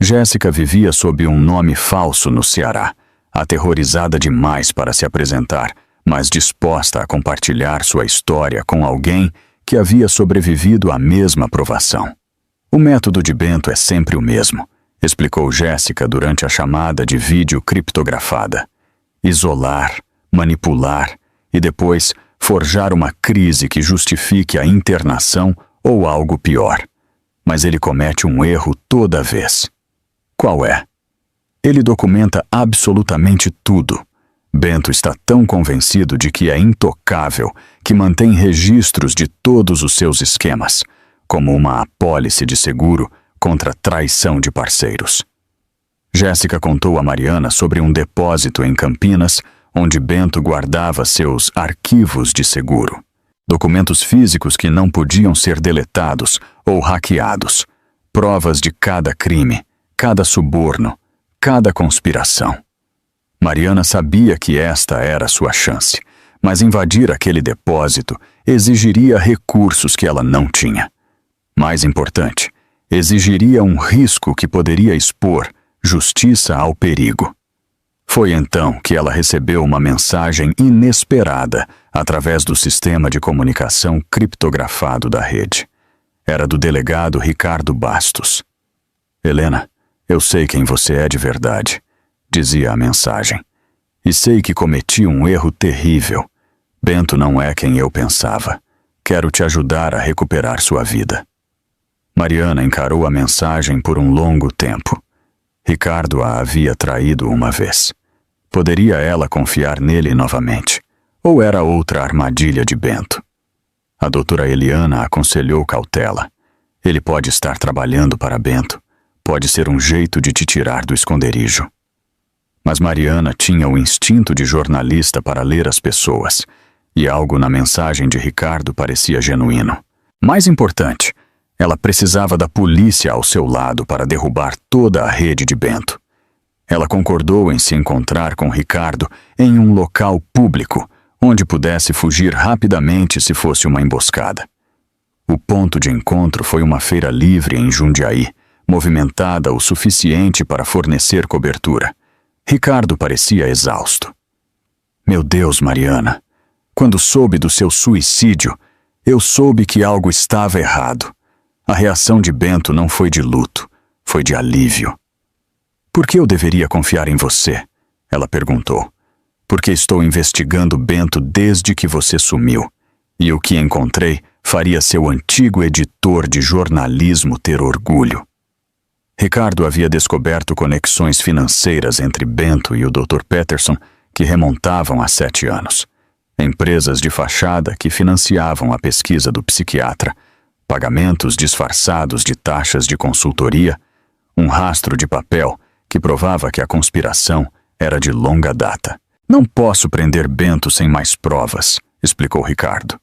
Jéssica vivia sob um nome falso no Ceará, aterrorizada demais para se apresentar, mas disposta a compartilhar sua história com alguém que havia sobrevivido à mesma provação. O método de Bento é sempre o mesmo, explicou Jéssica durante a chamada de vídeo criptografada. Isolar, manipular e depois forjar uma crise que justifique a internação ou algo pior. Mas ele comete um erro toda vez. Qual é? Ele documenta absolutamente tudo. Bento está tão convencido de que é intocável que mantém registros de todos os seus esquemas, como uma apólice de seguro contra traição de parceiros. Jéssica contou a Mariana sobre um depósito em Campinas onde Bento guardava seus arquivos de seguro. Documentos físicos que não podiam ser deletados ou hackeados. Provas de cada crime, cada suborno, cada conspiração. Mariana sabia que esta era sua chance, mas invadir aquele depósito exigiria recursos que ela não tinha. Mais importante, exigiria um risco que poderia expor justiça ao perigo. Foi então que ela recebeu uma mensagem inesperada através do sistema de comunicação criptografado da rede. Era do delegado Ricardo Bastos. Helena, eu sei quem você é de verdade, dizia a mensagem. E sei que cometi um erro terrível. Bento não é quem eu pensava. Quero te ajudar a recuperar sua vida. Mariana encarou a mensagem por um longo tempo. Ricardo a havia traído uma vez. Poderia ela confiar nele novamente? Ou era outra armadilha de Bento? A doutora Eliana aconselhou cautela. Ele pode estar trabalhando para Bento. Pode ser um jeito de te tirar do esconderijo. Mas Mariana tinha o instinto de jornalista para ler as pessoas, e algo na mensagem de Ricardo parecia genuíno. Mais importante, ela precisava da polícia ao seu lado para derrubar toda a rede de Bento. Ela concordou em se encontrar com Ricardo em um local público, onde pudesse fugir rapidamente se fosse uma emboscada. O ponto de encontro foi uma feira livre em Jundiaí, movimentada o suficiente para fornecer cobertura. Ricardo parecia exausto. Meu Deus, Mariana, quando soube do seu suicídio, eu soube que algo estava errado. A reação de Bento não foi de luto, foi de alívio. Por que eu deveria confiar em você? Ela perguntou. Porque estou investigando Bento desde que você sumiu. E o que encontrei faria seu antigo editor de jornalismo ter orgulho. Ricardo havia descoberto conexões financeiras entre Bento e o Dr. Peterson que remontavam a 7 anos. Empresas de fachada que financiavam a pesquisa do psiquiatra, pagamentos disfarçados de taxas de consultoria, um rastro de papel que provava que a conspiração era de longa data. Não posso prender Bento sem mais provas, explicou Ricardo.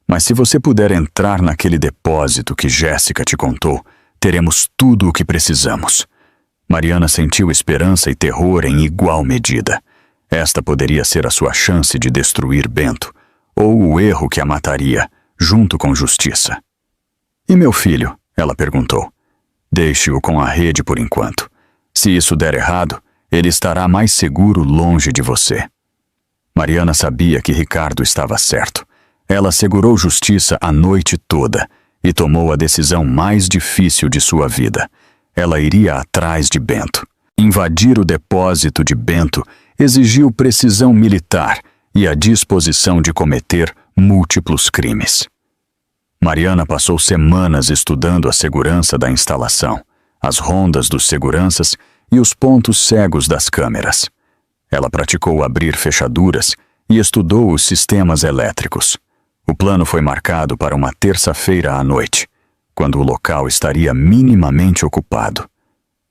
Mas se você puder entrar naquele depósito que Jéssica te contou, teremos tudo o que precisamos. Mariana sentiu esperança e terror em igual medida. Esta poderia ser a sua chance de destruir Bento, ou o erro que a mataria, junto com justiça. E meu filho? Ela perguntou. Deixe-o com a rede por enquanto. Se isso der errado, ele estará mais seguro longe de você. Mariana sabia que Ricardo estava certo. Ela segurou justiça a noite toda e tomou a decisão mais difícil de sua vida. Ela iria atrás de Bento. Invadir o depósito de Bento exigiu precisão militar e a disposição de cometer múltiplos crimes. Mariana passou semanas estudando a segurança da instalação, as rondas dos seguranças e os pontos cegos das câmeras. Ela praticou abrir fechaduras e estudou os sistemas elétricos. O plano foi marcado para uma terça-feira à noite, quando o local estaria minimamente ocupado.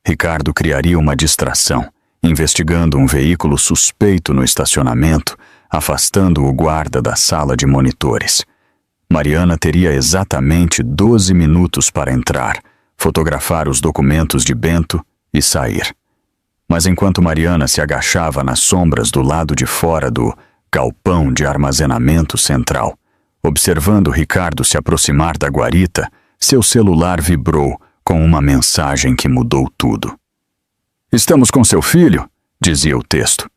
Ricardo criaria uma distração, investigando um veículo suspeito no estacionamento, afastando o guarda da sala de monitores. Mariana teria exatamente 12 minutos para entrar, fotografar os documentos de Bento e sair. Mas enquanto Mariana se agachava nas sombras do lado de fora do galpão de armazenamento central, observando Ricardo se aproximar da guarita, seu celular vibrou com uma mensagem que mudou tudo. "Estamos com seu filho", dizia o texto.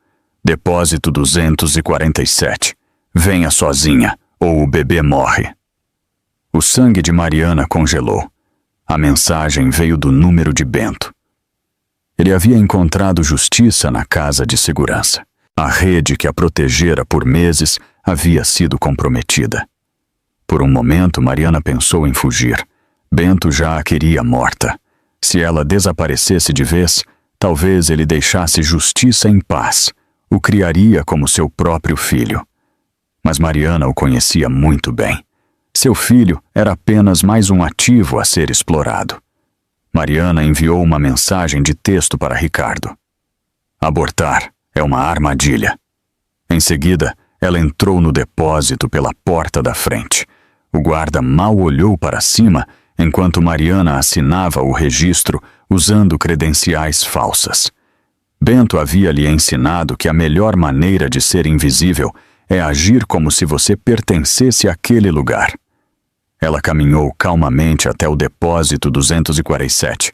"Depósito 247. Venha sozinha, ou o bebê morre." O sangue de Mariana congelou. A mensagem veio do número de Bento. Ele havia encontrado justiça na casa de segurança. A rede que a protegera por meses havia sido comprometida. Por um momento, Mariana pensou em fugir. Bento já a queria morta. Se ela desaparecesse de vez, talvez ele deixasse justiça em paz, o criaria como seu próprio filho. Mas Mariana o conhecia muito bem. Seu filho era apenas mais um ativo a ser explorado. Mariana enviou uma mensagem de texto para Ricardo. "Abortar é uma armadilha." Em seguida, ela entrou no depósito pela porta da frente. O guarda mal olhou para cima enquanto Mariana assinava o registro usando credenciais falsas. Bento havia lhe ensinado que a melhor maneira de ser invisível é agir como se você pertencesse àquele lugar. Ela caminhou calmamente até o depósito 247,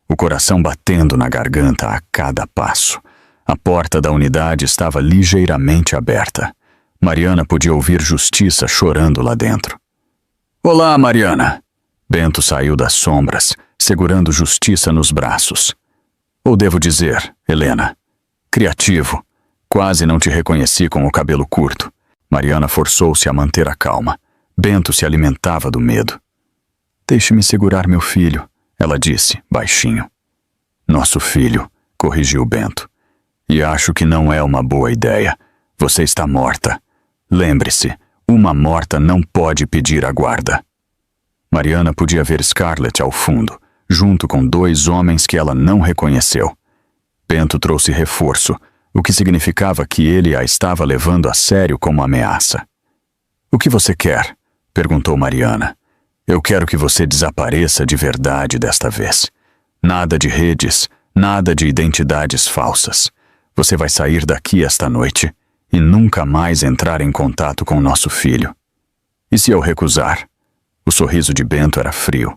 o coração batendo na garganta a cada passo. A porta da unidade estava ligeiramente aberta. Mariana podia ouvir Justiça chorando lá dentro. "Olá, Mariana." Bento saiu das sombras, segurando Justiça nos braços. "Ou devo dizer, Helena, criativo. Quase não te reconheci com o cabelo curto." Mariana forçou-se a manter a calma. Bento se alimentava do medo. "Deixe-me segurar meu filho", ela disse, baixinho. "Nosso filho", corrigiu Bento. "E acho que não é uma boa ideia. Você está morta. Lembre-se, uma morta não pode pedir a guarda." Mariana podia ver Scarlett ao fundo, junto com 2 homens que ela não reconheceu. Bento trouxe reforço, o que significava que ele a estava levando a sério como ameaça. "O que você quer?" perguntou Mariana. "Eu quero que você desapareça de verdade desta vez. Nada de redes, nada de identidades falsas. Você vai sair daqui esta noite e nunca mais entrar em contato com nosso filho." "E se eu recusar?" O sorriso de Bento era frio.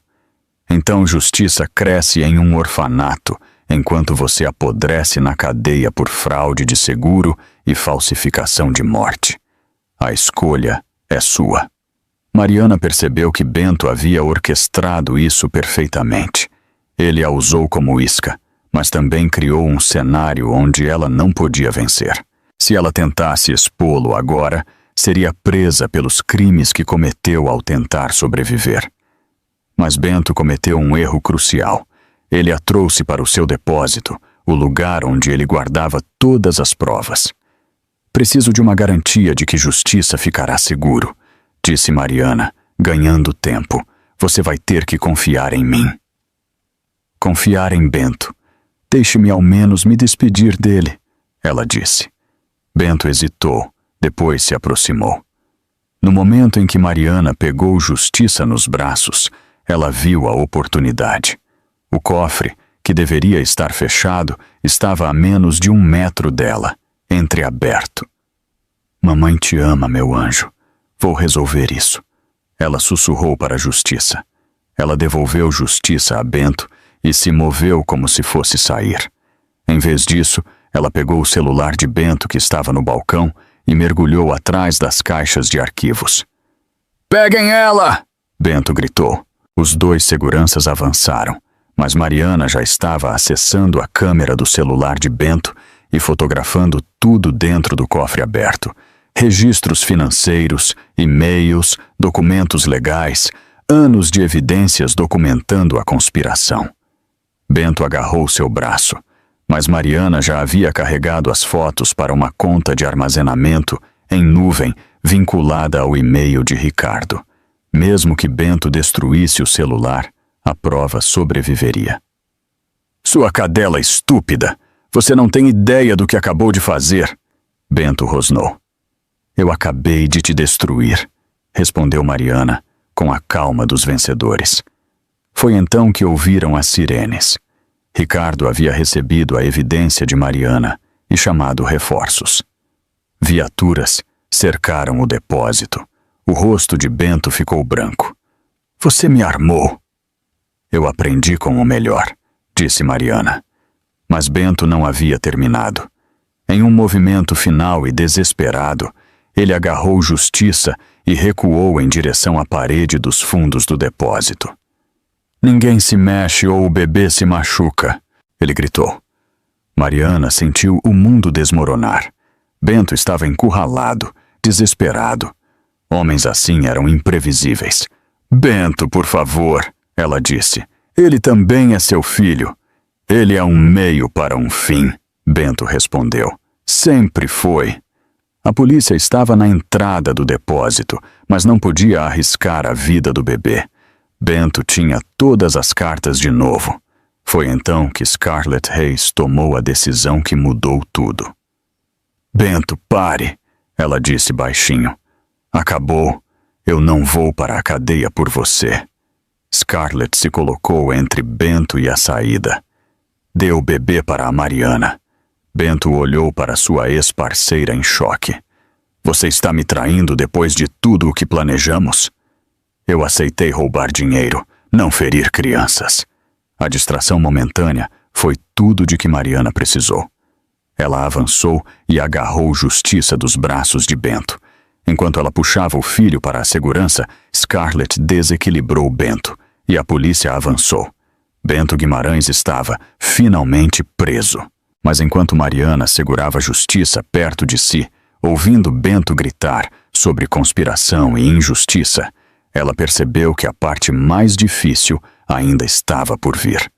"Então Justiça cresce em um orfanato, enquanto você apodrece na cadeia por fraude de seguro e falsificação de morte. A escolha é sua." Mariana percebeu que Bento havia orquestrado isso perfeitamente. Ele a usou como isca, mas também criou um cenário onde ela não podia vencer. Se ela tentasse expô-lo agora, seria presa pelos crimes que cometeu ao tentar sobreviver. Mas Bento cometeu um erro crucial. Ele a trouxe para o seu depósito, o lugar onde ele guardava todas as provas. Preciso de uma garantia de que justiça ficará seguro, disse Mariana, ganhando tempo. Você vai ter que confiar em mim. Confiar em Bento. Deixe-me ao menos me despedir dele, ela disse. Bento hesitou, depois se aproximou. No momento em que Mariana pegou Justiça nos braços, ela viu a oportunidade. O cofre, que deveria estar fechado, estava a menos de 1 metro dela, entreaberto. Mamãe te ama, meu anjo. Vou resolver isso. Ela sussurrou para Justiça. Ela devolveu Justiça a Bento e se moveu como se fosse sair. Em vez disso, ela pegou o celular de Bento que estava no balcão e mergulhou atrás das caixas de arquivos. Peguem ela! Bento gritou. Os 2 seguranças avançaram, mas Mariana já estava acessando a câmera do celular de Bento e fotografando tudo dentro do cofre aberto. Registros financeiros, e-mails, documentos legais, anos de evidências documentando a conspiração. Bento agarrou seu braço, mas Mariana já havia carregado as fotos para uma conta de armazenamento em nuvem vinculada ao e-mail de Ricardo. Mesmo que Bento destruísse o celular, a prova sobreviveria. Sua cadela estúpida! Você não tem ideia do que acabou de fazer! Bento rosnou. Eu acabei de te destruir, respondeu Mariana, com a calma dos vencedores. Foi então que ouviram as sirenes. Ricardo havia recebido a evidência de Mariana e chamado reforços. Viaturas cercaram o depósito. O rosto de Bento ficou branco. Você me armou. Eu aprendi com o melhor, disse Mariana. Mas Bento não havia terminado. Em um movimento final e desesperado, ele agarrou Justiça e recuou em direção à parede dos fundos do depósito. Ninguém se mexe ou o bebê se machuca, ele gritou. Mariana sentiu o mundo desmoronar. Bento estava encurralado, desesperado. Homens assim eram imprevisíveis. Bento, por favor, ela disse. Ele também é seu filho. Ele é um meio para um fim, Bento respondeu. Sempre foi. A polícia estava na entrada do depósito, mas não podia arriscar a vida do bebê. Bento tinha todas as cartas de novo. Foi então que Scarlett Hayes tomou a decisão que mudou tudo. Bento, pare, ela disse baixinho. Acabou. Eu não vou para a cadeia por você. Scarlett se colocou entre Bento e a saída. Deu o bebê para a Mariana. Bento olhou para sua ex-parceira em choque. Você está me traindo depois de tudo o que planejamos? Eu aceitei roubar dinheiro, não ferir crianças. A distração momentânea foi tudo de que Mariana precisou. Ela avançou e agarrou Justiça dos braços de Bento. Enquanto ela puxava o filho para a segurança, Scarlett desequilibrou Bento e a polícia avançou. Bento Guimarães estava, finalmente, preso. Mas enquanto Mariana segurava Justiça perto de si, ouvindo Bento gritar sobre conspiração e injustiça, ela percebeu que a parte mais difícil ainda estava por vir.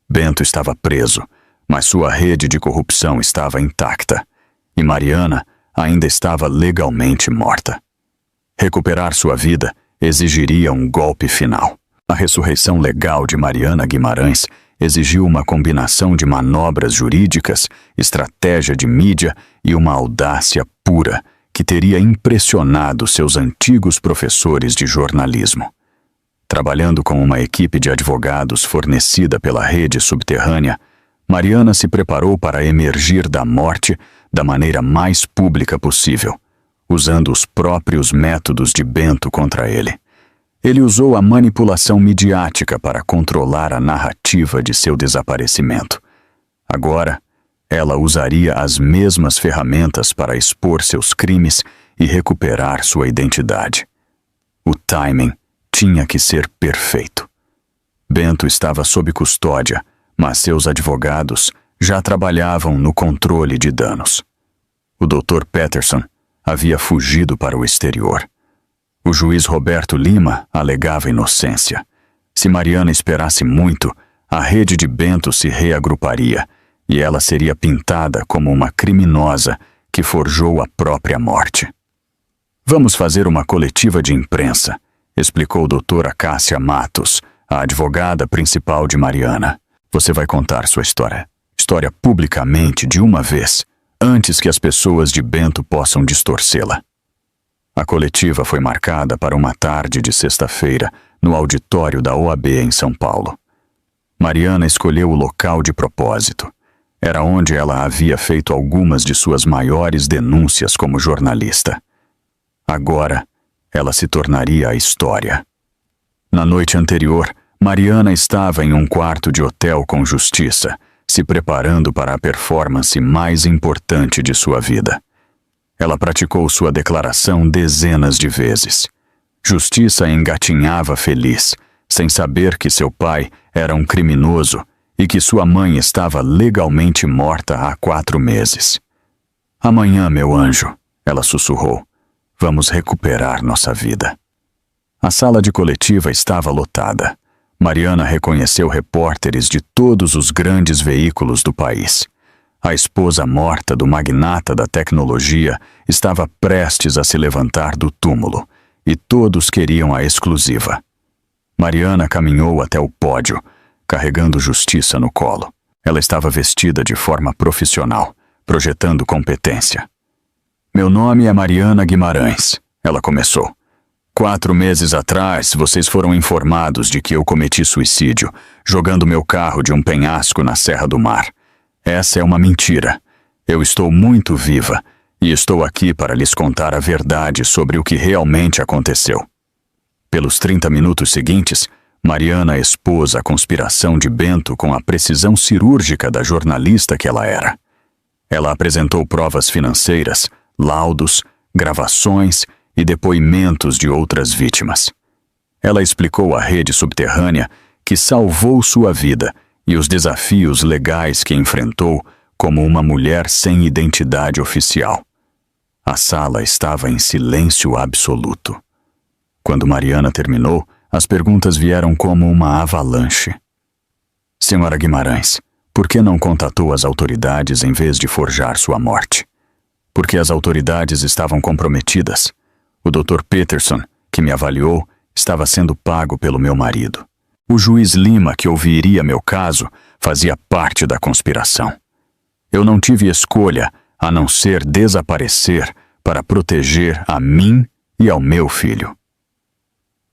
Bento estava preso, mas sua rede de corrupção estava intacta, e Mariana ainda estava legalmente morta. Recuperar sua vida exigiria um golpe final. A ressurreição legal de Mariana Guimarães exigiu uma combinação de manobras jurídicas, estratégia de mídia e uma audácia pura que teria impressionado seus antigos professores de jornalismo. Trabalhando com uma equipe de advogados fornecida pela rede subterrânea, Mariana se preparou para emergir da morte da maneira mais pública possível, usando os próprios métodos de Bento contra ele. Ele usou a manipulação midiática para controlar a narrativa de seu desaparecimento. Agora, ela usaria as mesmas ferramentas para expor seus crimes e recuperar sua identidade. O timing tinha que ser perfeito. Bento estava sob custódia, mas seus advogados já trabalhavam no controle de danos. O Dr. Peterson havia fugido para o exterior. O juiz Roberto Lima alegava inocência. Se Mariana esperasse muito, a rede de Bento se reagruparia e ela seria pintada como uma criminosa que forjou a própria morte. Vamos fazer uma coletiva de imprensa, explicou doutora Cássia Matos, a advogada principal de Mariana. Você vai contar sua história publicamente de uma vez, antes que as pessoas de Bento possam distorcê-la. A coletiva foi marcada para uma tarde de sexta-feira, no auditório da OAB em São Paulo. Mariana escolheu o local de propósito. Era onde ela havia feito algumas de suas maiores denúncias como jornalista. Agora, ela se tornaria a história. Na noite anterior, Mariana estava em um quarto de hotel com Justiça, se preparando para a performance mais importante de sua vida. Ela praticou sua declaração dezenas de vezes. Justiça engatinhava feliz, sem saber que seu pai era um criminoso e que sua mãe estava legalmente morta há 4 meses. Amanhã, meu anjo, ela sussurrou, vamos recuperar nossa vida. A sala de coletiva estava lotada. Mariana reconheceu repórteres de todos os grandes veículos do país. A esposa morta do magnata da tecnologia estava prestes a se levantar do túmulo, e todos queriam a exclusiva. Mariana caminhou até o pódio, carregando Justiça no colo. Ela estava vestida de forma profissional, projetando competência. Meu nome é Mariana Guimarães, ela começou. 4 meses atrás, vocês foram informados de que eu cometi suicídio, jogando meu carro de um penhasco na Serra do Mar. Essa é uma mentira. Eu estou muito viva e estou aqui para lhes contar a verdade sobre o que realmente aconteceu. Pelos 30 minutos seguintes, Mariana expôs a conspiração de Bento com a precisão cirúrgica da jornalista que ela era. Ela apresentou provas financeiras, laudos, gravações e depoimentos de outras vítimas. Ela explicou à rede subterrânea que salvou sua vida e os desafios legais que enfrentou como uma mulher sem identidade oficial. A sala estava em silêncio absoluto. Quando Mariana terminou, as perguntas vieram como uma avalanche. Senhora Guimarães, por que não contatou as autoridades em vez de forjar sua morte? Porque as autoridades estavam comprometidas. O Dr. Peterson, que me avaliou, estava sendo pago pelo meu marido. O juiz Lima, que ouviria meu caso, fazia parte da conspiração. Eu não tive escolha a não ser desaparecer para proteger a mim e ao meu filho.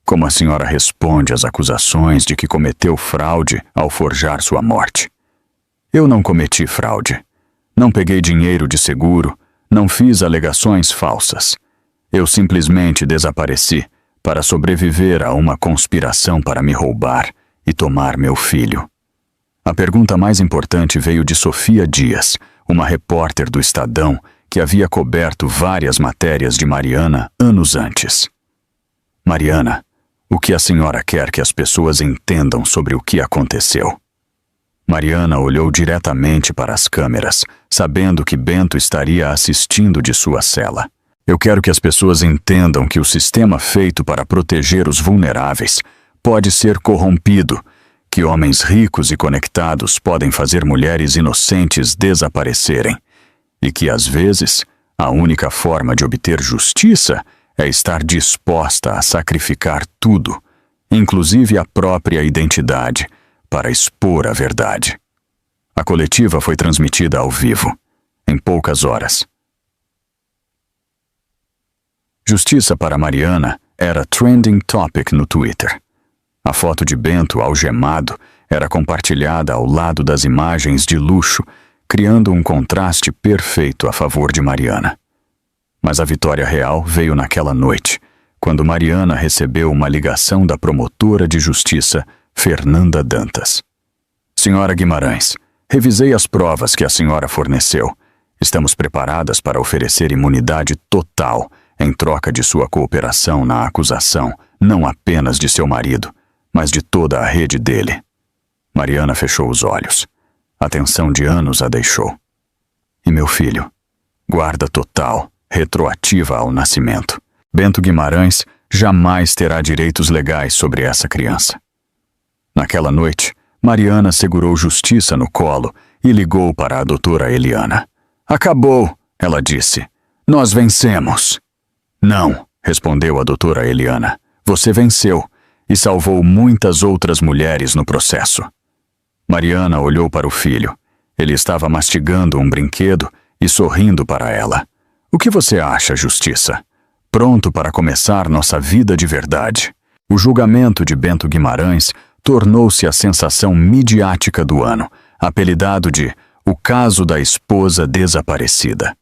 Como a senhora responde às acusações de que cometeu fraude ao forjar sua morte? Eu não cometi fraude. Não peguei dinheiro de seguro, não fiz alegações falsas. Eu simplesmente desapareci para sobreviver a uma conspiração para me roubar e tomar meu filho. A pergunta mais importante veio de Sofia Dias, uma repórter do Estadão que havia coberto várias matérias de Mariana anos antes. Mariana, o que a senhora quer que as pessoas entendam sobre o que aconteceu? Mariana olhou diretamente para as câmeras, sabendo que Bento estaria assistindo de sua cela. Eu quero que as pessoas entendam que o sistema feito para proteger os vulneráveis pode ser corrompido, que homens ricos e conectados podem fazer mulheres inocentes desaparecerem, e que, às vezes, a única forma de obter justiça é estar disposta a sacrificar tudo, inclusive a própria identidade, para expor a verdade. A coletiva foi transmitida ao vivo, em poucas horas. Justiça para Mariana era trending topic no Twitter. A foto de Bento algemado era compartilhada ao lado das imagens de luxo, criando um contraste perfeito a favor de Mariana. Mas a vitória real veio naquela noite, quando Mariana recebeu uma ligação da promotora de justiça, Fernanda Dantas. Senhora Guimarães, revisei as provas que a senhora forneceu. Estamos preparadas para oferecer imunidade total em troca de sua cooperação na acusação, não apenas de seu marido, mas de toda a rede dele. Mariana fechou os olhos. A tensão de anos a deixou. E meu filho? Guarda total, retroativa ao nascimento. Bento Guimarães jamais terá direitos legais sobre essa criança. Naquela noite, Mariana segurou Justiça no colo e ligou para a doutora Eliana. Acabou, ela disse. Nós vencemos. Não, respondeu a doutora Eliana. Você venceu e salvou muitas outras mulheres no processo. Mariana olhou para o filho. Ele estava mastigando um brinquedo e sorrindo para ela. O que você acha, Justiça? Pronto para começar nossa vida de verdade. O julgamento de Bento Guimarães tornou-se a sensação midiática do ano, apelidado de O Caso da Esposa Desaparecida.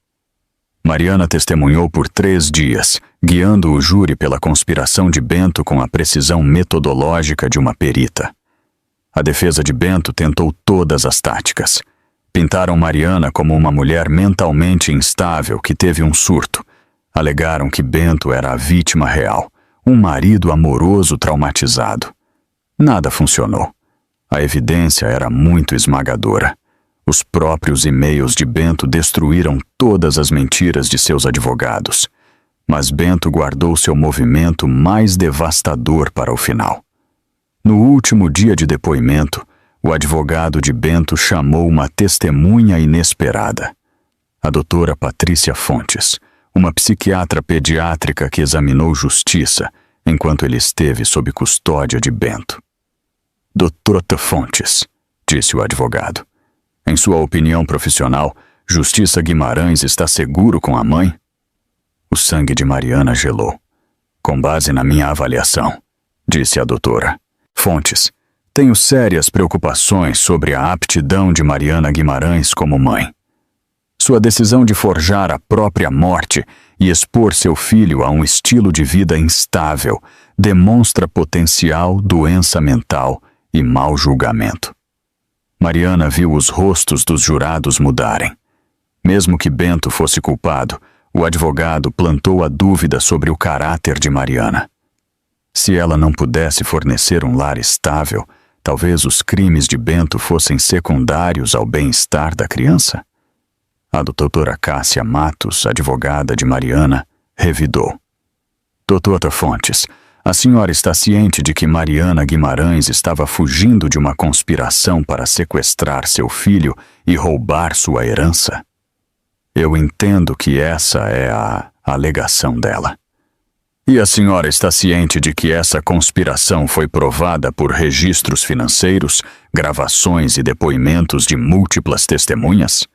Mariana testemunhou por 3 dias, guiando o júri pela conspiração de Bento com a precisão metodológica de uma perita. A defesa de Bento tentou todas as táticas. Pintaram Mariana como uma mulher mentalmente instável que teve um surto. Alegaram que Bento era a vítima real, um marido amoroso traumatizado. Nada funcionou. A evidência era muito esmagadora. Os próprios e-mails de Bento destruíram todas as mentiras de seus advogados. Mas Bento guardou seu movimento mais devastador para o final. No último dia de depoimento, o advogado de Bento chamou uma testemunha inesperada. A doutora Patrícia Fontes, uma psiquiatra pediátrica que examinou Justiça enquanto ele esteve sob custódia de Bento. Doutora Fontes, disse o advogado. Em sua opinião profissional, Justiça Guimarães está seguro com a mãe? O sangue de Mariana gelou. Com base na minha avaliação, disse a doutora Fontes, tenho sérias preocupações sobre a aptidão de Mariana Guimarães como mãe. Sua decisão de forjar a própria morte e expor seu filho a um estilo de vida instável demonstra potencial doença mental e mau julgamento. Mariana viu os rostos dos jurados mudarem. Mesmo que Bento fosse culpado, o advogado plantou a dúvida sobre o caráter de Mariana. Se ela não pudesse fornecer um lar estável, talvez os crimes de Bento fossem secundários ao bem-estar da criança? A doutora Cássia Matos, advogada de Mariana, revidou. Doutora Fontes, a senhora está ciente de que Mariana Guimarães estava fugindo de uma conspiração para sequestrar seu filho e roubar sua herança? Eu entendo que essa é a alegação dela. E a senhora está ciente de que essa conspiração foi provada por registros financeiros, gravações e depoimentos de múltiplas testemunhas?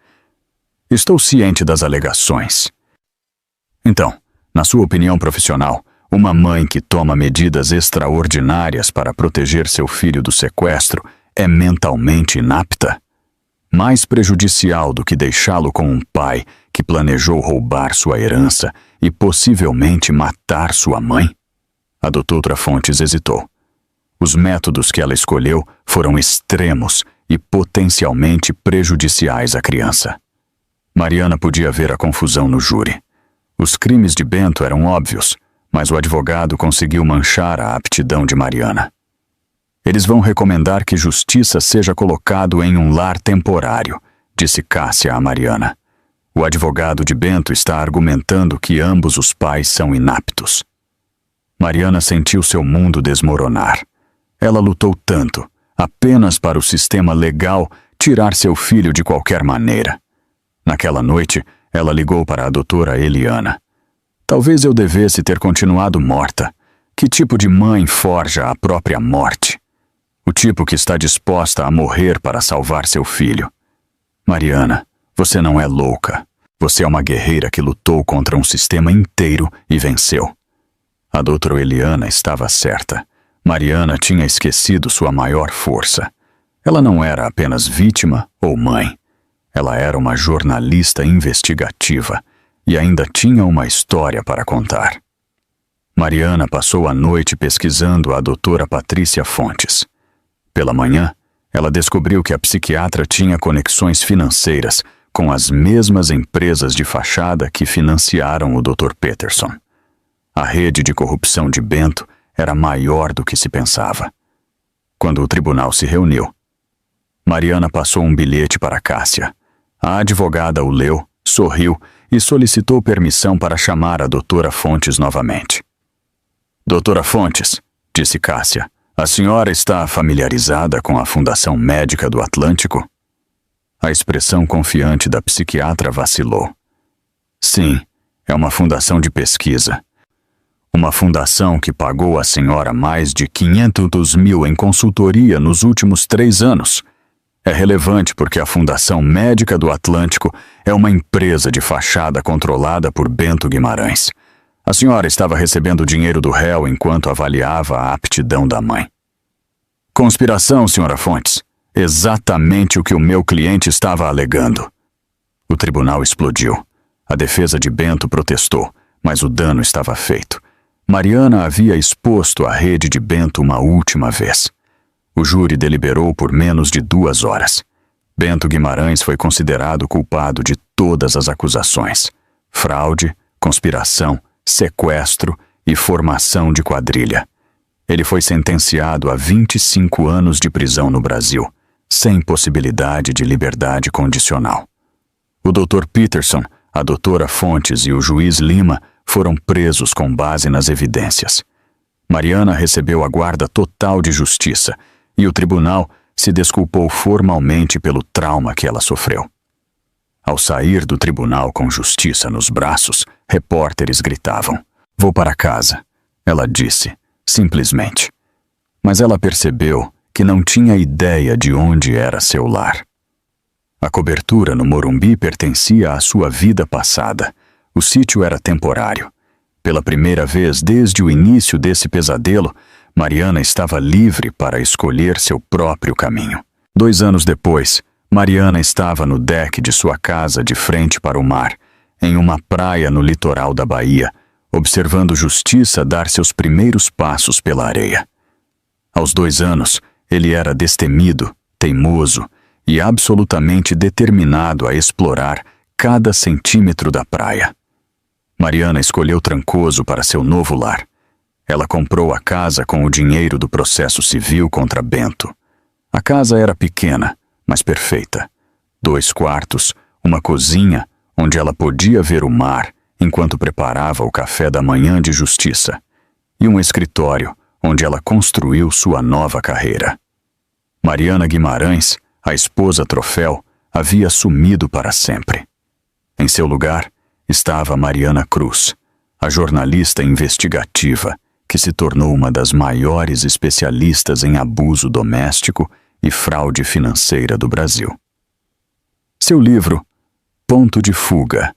Estou ciente das alegações. Então, na sua opinião profissional, uma mãe que toma medidas extraordinárias para proteger seu filho do sequestro é mentalmente inapta? Mais prejudicial do que deixá-lo com um pai que planejou roubar sua herança e possivelmente matar sua mãe? A doutora Fontes hesitou. Os métodos que ela escolheu foram extremos e potencialmente prejudiciais à criança. Mariana podia ver a confusão no júri. Os crimes de Bento eram óbvios, mas o advogado conseguiu manchar a aptidão de Mariana. Eles vão recomendar que Justiça seja colocado em um lar temporário, disse Cássia a Mariana. O advogado de Bento está argumentando que ambos os pais são inaptos. Mariana sentiu seu mundo desmoronar. Ela lutou tanto, apenas para o sistema legal tirar seu filho de qualquer maneira. Naquela noite, ela ligou para a doutora Eliana. Talvez eu devesse ter continuado morta. Que tipo de mãe forja a própria morte? O tipo que está disposta a morrer para salvar seu filho. Mariana, você não é louca. Você é uma guerreira que lutou contra um sistema inteiro e venceu. A doutora Eliana estava certa. Mariana tinha esquecido sua maior força. Ela não era apenas vítima ou mãe. Ela era uma jornalista investigativa e ainda tinha uma história para contar. Mariana passou a noite pesquisando a doutora Patrícia Fontes. Pela manhã, ela descobriu que a psiquiatra tinha conexões financeiras com as mesmas empresas de fachada que financiaram o Dr. Peterson. A rede de corrupção de Bento era maior do que se pensava. quando o tribunal se reuniu. Mariana passou um bilhete para Cássia. A advogada o leu, sorriu e solicitou permissão para chamar a doutora Fontes novamente. Doutora Fontes, disse Cássia, a senhora está familiarizada com a Fundação Médica do Atlântico? A expressão confiante da psiquiatra vacilou. Sim, é uma fundação de pesquisa. Uma fundação que pagou à senhora mais de 500 mil em consultoria nos últimos 3 anos. É relevante porque a Fundação Médica do Atlântico é uma empresa de fachada controlada por Bento Guimarães. A senhora estava recebendo dinheiro do réu enquanto avaliava a aptidão da mãe. Conspiração, senhora Fontes. Exatamente o que o meu cliente estava alegando. O tribunal explodiu. A defesa de Bento protestou, mas o dano estava feito. Mariana havia exposto a rede de Bento uma última vez. O júri deliberou por menos de 2 horas. Bento Guimarães foi considerado culpado de todas as acusações: fraude, conspiração, sequestro e formação de quadrilha. Ele foi sentenciado a 25 anos de prisão no Brasil, sem possibilidade de liberdade condicional. O Dr. Peterson, a doutora Fontes e o juiz Lima foram presos com base nas evidências. Mariana recebeu a guarda total de justiça e o tribunal se desculpou formalmente pelo trauma que ela sofreu. Ao sair do tribunal com justiça nos braços, repórteres gritavam: "Vou para casa", ela disse, simplesmente. Mas ela percebeu que não tinha ideia de onde era seu lar. A cobertura no Morumbi pertencia à sua vida passada. O sítio era temporário. Pela primeira vez desde o início desse pesadelo, Mariana estava livre para escolher seu próprio caminho. 2 anos depois, Mariana estava no deck de sua casa de frente para o mar, em uma praia no litoral da Bahia, observando Justiça dar seus primeiros passos pela areia. Aos 2 anos, ele era destemido, teimoso e absolutamente determinado a explorar cada centímetro da praia. Mariana escolheu Trancoso para seu novo lar. Ela comprou a casa com o dinheiro do processo civil contra Bento. A casa era pequena, mas perfeita. 2 quartos, uma cozinha, onde ela podia ver o mar enquanto preparava o café da manhã de Justiça, e um escritório onde ela construiu sua nova carreira. Mariana Guimarães, a esposa troféu, havia sumido para sempre. Em seu lugar estava Mariana Cruz, a jornalista investigativa que se tornou uma das maiores especialistas em abuso doméstico e fraude financeira do Brasil. Seu livro, Ponto de Fuga,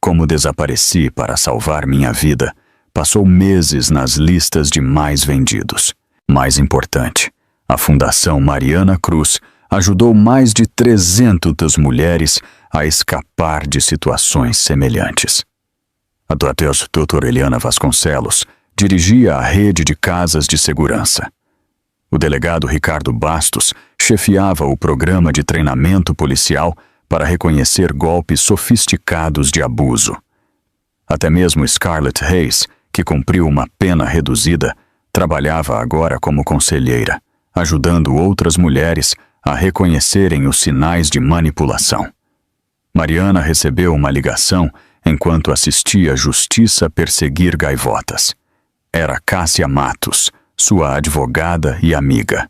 Como Desapareci para Salvar Minha Vida, passou meses nas listas de mais vendidos. Mais importante, a Fundação Mariana Cruz ajudou mais de 300 mulheres a escapar de situações semelhantes. A doutora Eliana Vasconcelos dirigia a rede de casas de segurança. O delegado Ricardo Bastos chefiava o programa de treinamento policial para reconhecer golpes sofisticados de abuso. Até mesmo Scarlett Hayes, que cumpriu uma pena reduzida, trabalhava agora como conselheira, ajudando outras mulheres a reconhecerem os sinais de manipulação. Mariana recebeu uma ligação enquanto assistia Justiça perseguir gaivotas. Era Cássia Matos, sua advogada e amiga.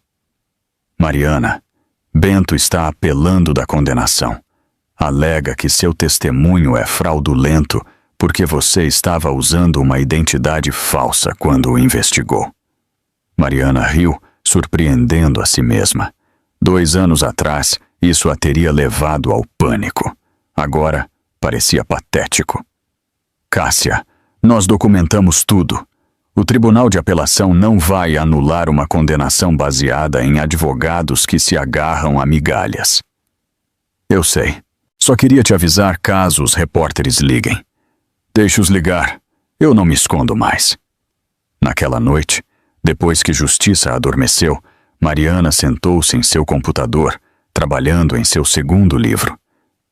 Mariana, Bento está apelando da condenação. Alega que seu testemunho é fraudulento porque você estava usando uma identidade falsa quando o investigou. Mariana riu, surpreendendo a si mesma. 2 anos atrás, isso a teria levado ao pânico. Agora, parecia patético. Cássia, nós documentamos tudo. O Tribunal de Apelação não vai anular uma condenação baseada em advogados que se agarram a migalhas. Eu sei. Só queria te avisar caso os repórteres liguem. Deixe-os ligar. Eu não me escondo mais. Naquela noite, depois que Justiça adormeceu, Mariana sentou-se em seu computador, trabalhando em seu 2º livro.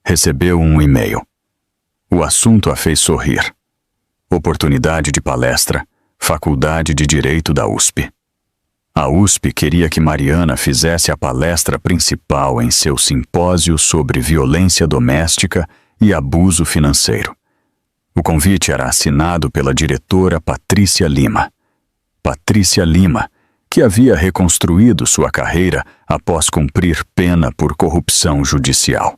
Recebeu um e-mail. O assunto a fez sorrir. Oportunidade de palestra, Faculdade de Direito da USP. A USP queria que Mariana fizesse a palestra principal em seu simpósio sobre violência doméstica e abuso financeiro. O convite era assinado pela diretora Patrícia Lima. Patrícia Lima, que havia reconstruído sua carreira após cumprir pena por corrupção judicial.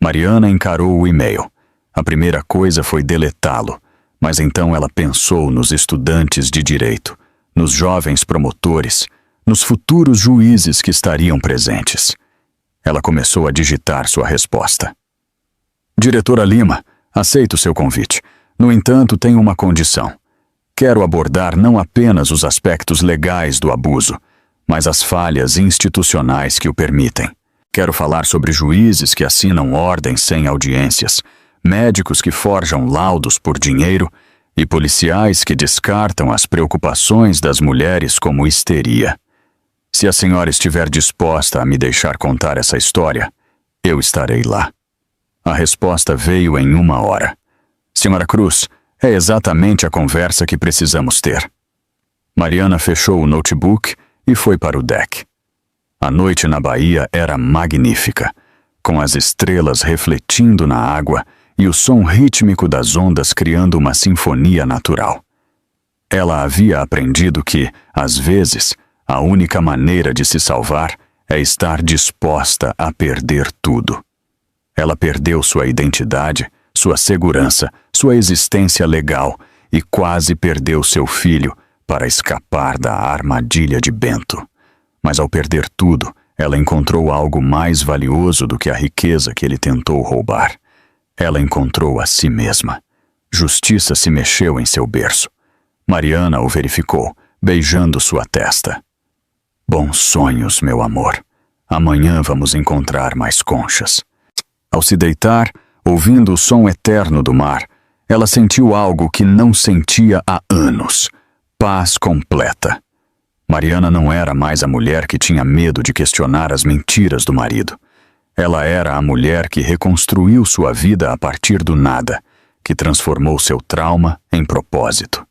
Mariana encarou o e-mail. A primeira coisa foi deletá-lo, mas então ela pensou nos estudantes de direito, nos jovens promotores, nos futuros juízes que estariam presentes. Ela começou a digitar sua resposta. Diretora Lima, aceito seu convite. No entanto, tenho uma condição. Quero abordar não apenas os aspectos legais do abuso, mas as falhas institucionais que o permitem. Quero falar sobre juízes que assinam ordens sem audiências, médicos que forjam laudos por dinheiro e policiais que descartam as preocupações das mulheres como histeria. Se a senhora estiver disposta a me deixar contar essa história, eu estarei lá. A resposta veio em 1 hora. Senhora Cruz, é exatamente a conversa que precisamos ter. Mariana fechou o notebook e foi para o deck. A noite na Bahia era magnífica, com as estrelas refletindo na água e o som rítmico das ondas criando uma sinfonia natural. Ela havia aprendido que, às vezes, a única maneira de se salvar é estar disposta a perder tudo. Ela perdeu sua identidade, sua segurança, sua existência legal e quase perdeu seu filho para escapar da armadilha de Bento. Mas ao perder tudo, ela encontrou algo mais valioso do que a riqueza que ele tentou roubar. Ela encontrou a si mesma. Justiça se mexeu em seu berço. Mariana o verificou, beijando sua testa. Bons sonhos, meu amor. Amanhã vamos encontrar mais conchas. Ao se deitar, ouvindo o som eterno do mar, ela sentiu algo que não sentia há anos. Paz completa. Mariana não era mais a mulher que tinha medo de questionar as mentiras do marido. Ela era a mulher que reconstruiu sua vida a partir do nada, que transformou seu trauma em propósito.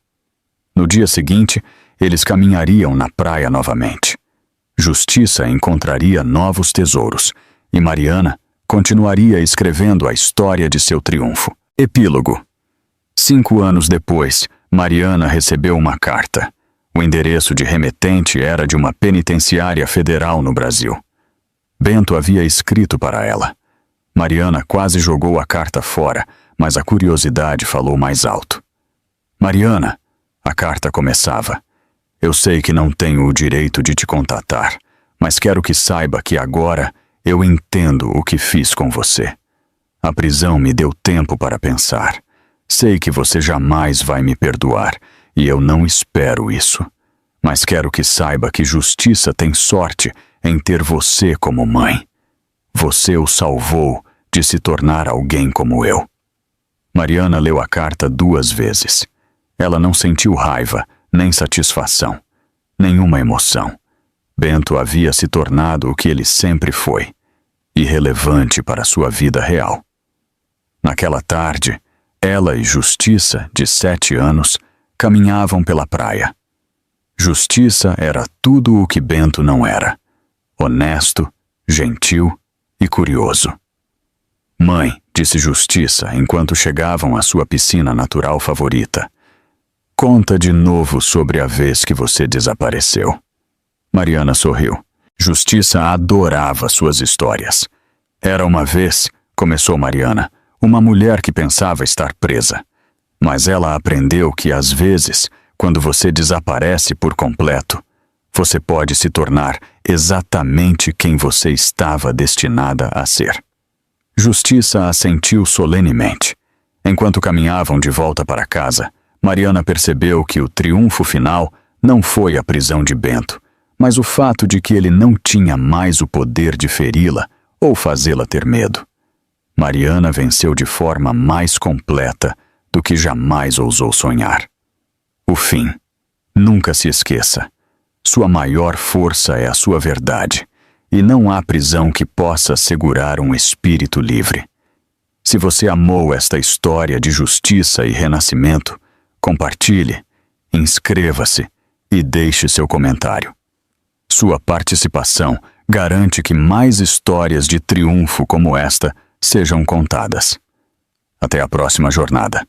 No dia seguinte, eles caminhariam na praia novamente. Justiça encontraria novos tesouros, e Mariana continuaria escrevendo a história de seu triunfo. Epílogo. 5 anos depois, Mariana recebeu uma carta. O endereço de remetente era de uma penitenciária federal no Brasil. Bento havia escrito para ela. Mariana quase jogou a carta fora, mas a curiosidade falou mais alto. Mariana, a carta começava. Eu sei que não tenho o direito de te contatar, mas quero que saiba que agora eu entendo o que fiz com você. A prisão me deu tempo para pensar. Sei que você jamais vai me perdoar, e eu não espero isso. Mas quero que saiba que Justiça tem sorte em ter você como mãe. Você o salvou de se tornar alguém como eu. Mariana leu a carta 2 vezes. Ela não sentiu raiva, nem satisfação, nenhuma emoção. Bento havia se tornado o que ele sempre foi, irrelevante para sua vida real. Naquela tarde, ela e Justiça, de 7 anos, caminhavam pela praia. Justiça era tudo o que Bento não era: honesto, gentil e curioso. Mãe, disse Justiça enquanto chegavam à sua piscina natural favorita, conta de novo sobre a vez que você desapareceu. Mariana sorriu. Justiça adorava suas histórias. Era uma vez, começou Mariana, uma mulher que pensava estar presa. Mas ela aprendeu que às vezes, quando você desaparece por completo, você pode se tornar exatamente quem você estava destinada a ser. Justiça assentiu solenemente. Enquanto caminhavam de volta para casa, Mariana percebeu que o triunfo final não foi a prisão de Bento, mas o fato de que ele não tinha mais o poder de feri-la ou fazê-la ter medo. Mariana venceu de forma mais completa do que jamais ousou sonhar. O fim. Nunca se esqueça. Sua maior força é a sua verdade, e não há prisão que possa segurar um espírito livre. Se você amou esta história de justiça e renascimento, compartilhe, inscreva-se e deixe seu comentário. Sua participação garante que mais histórias de triunfo como esta sejam contadas. Até a próxima jornada.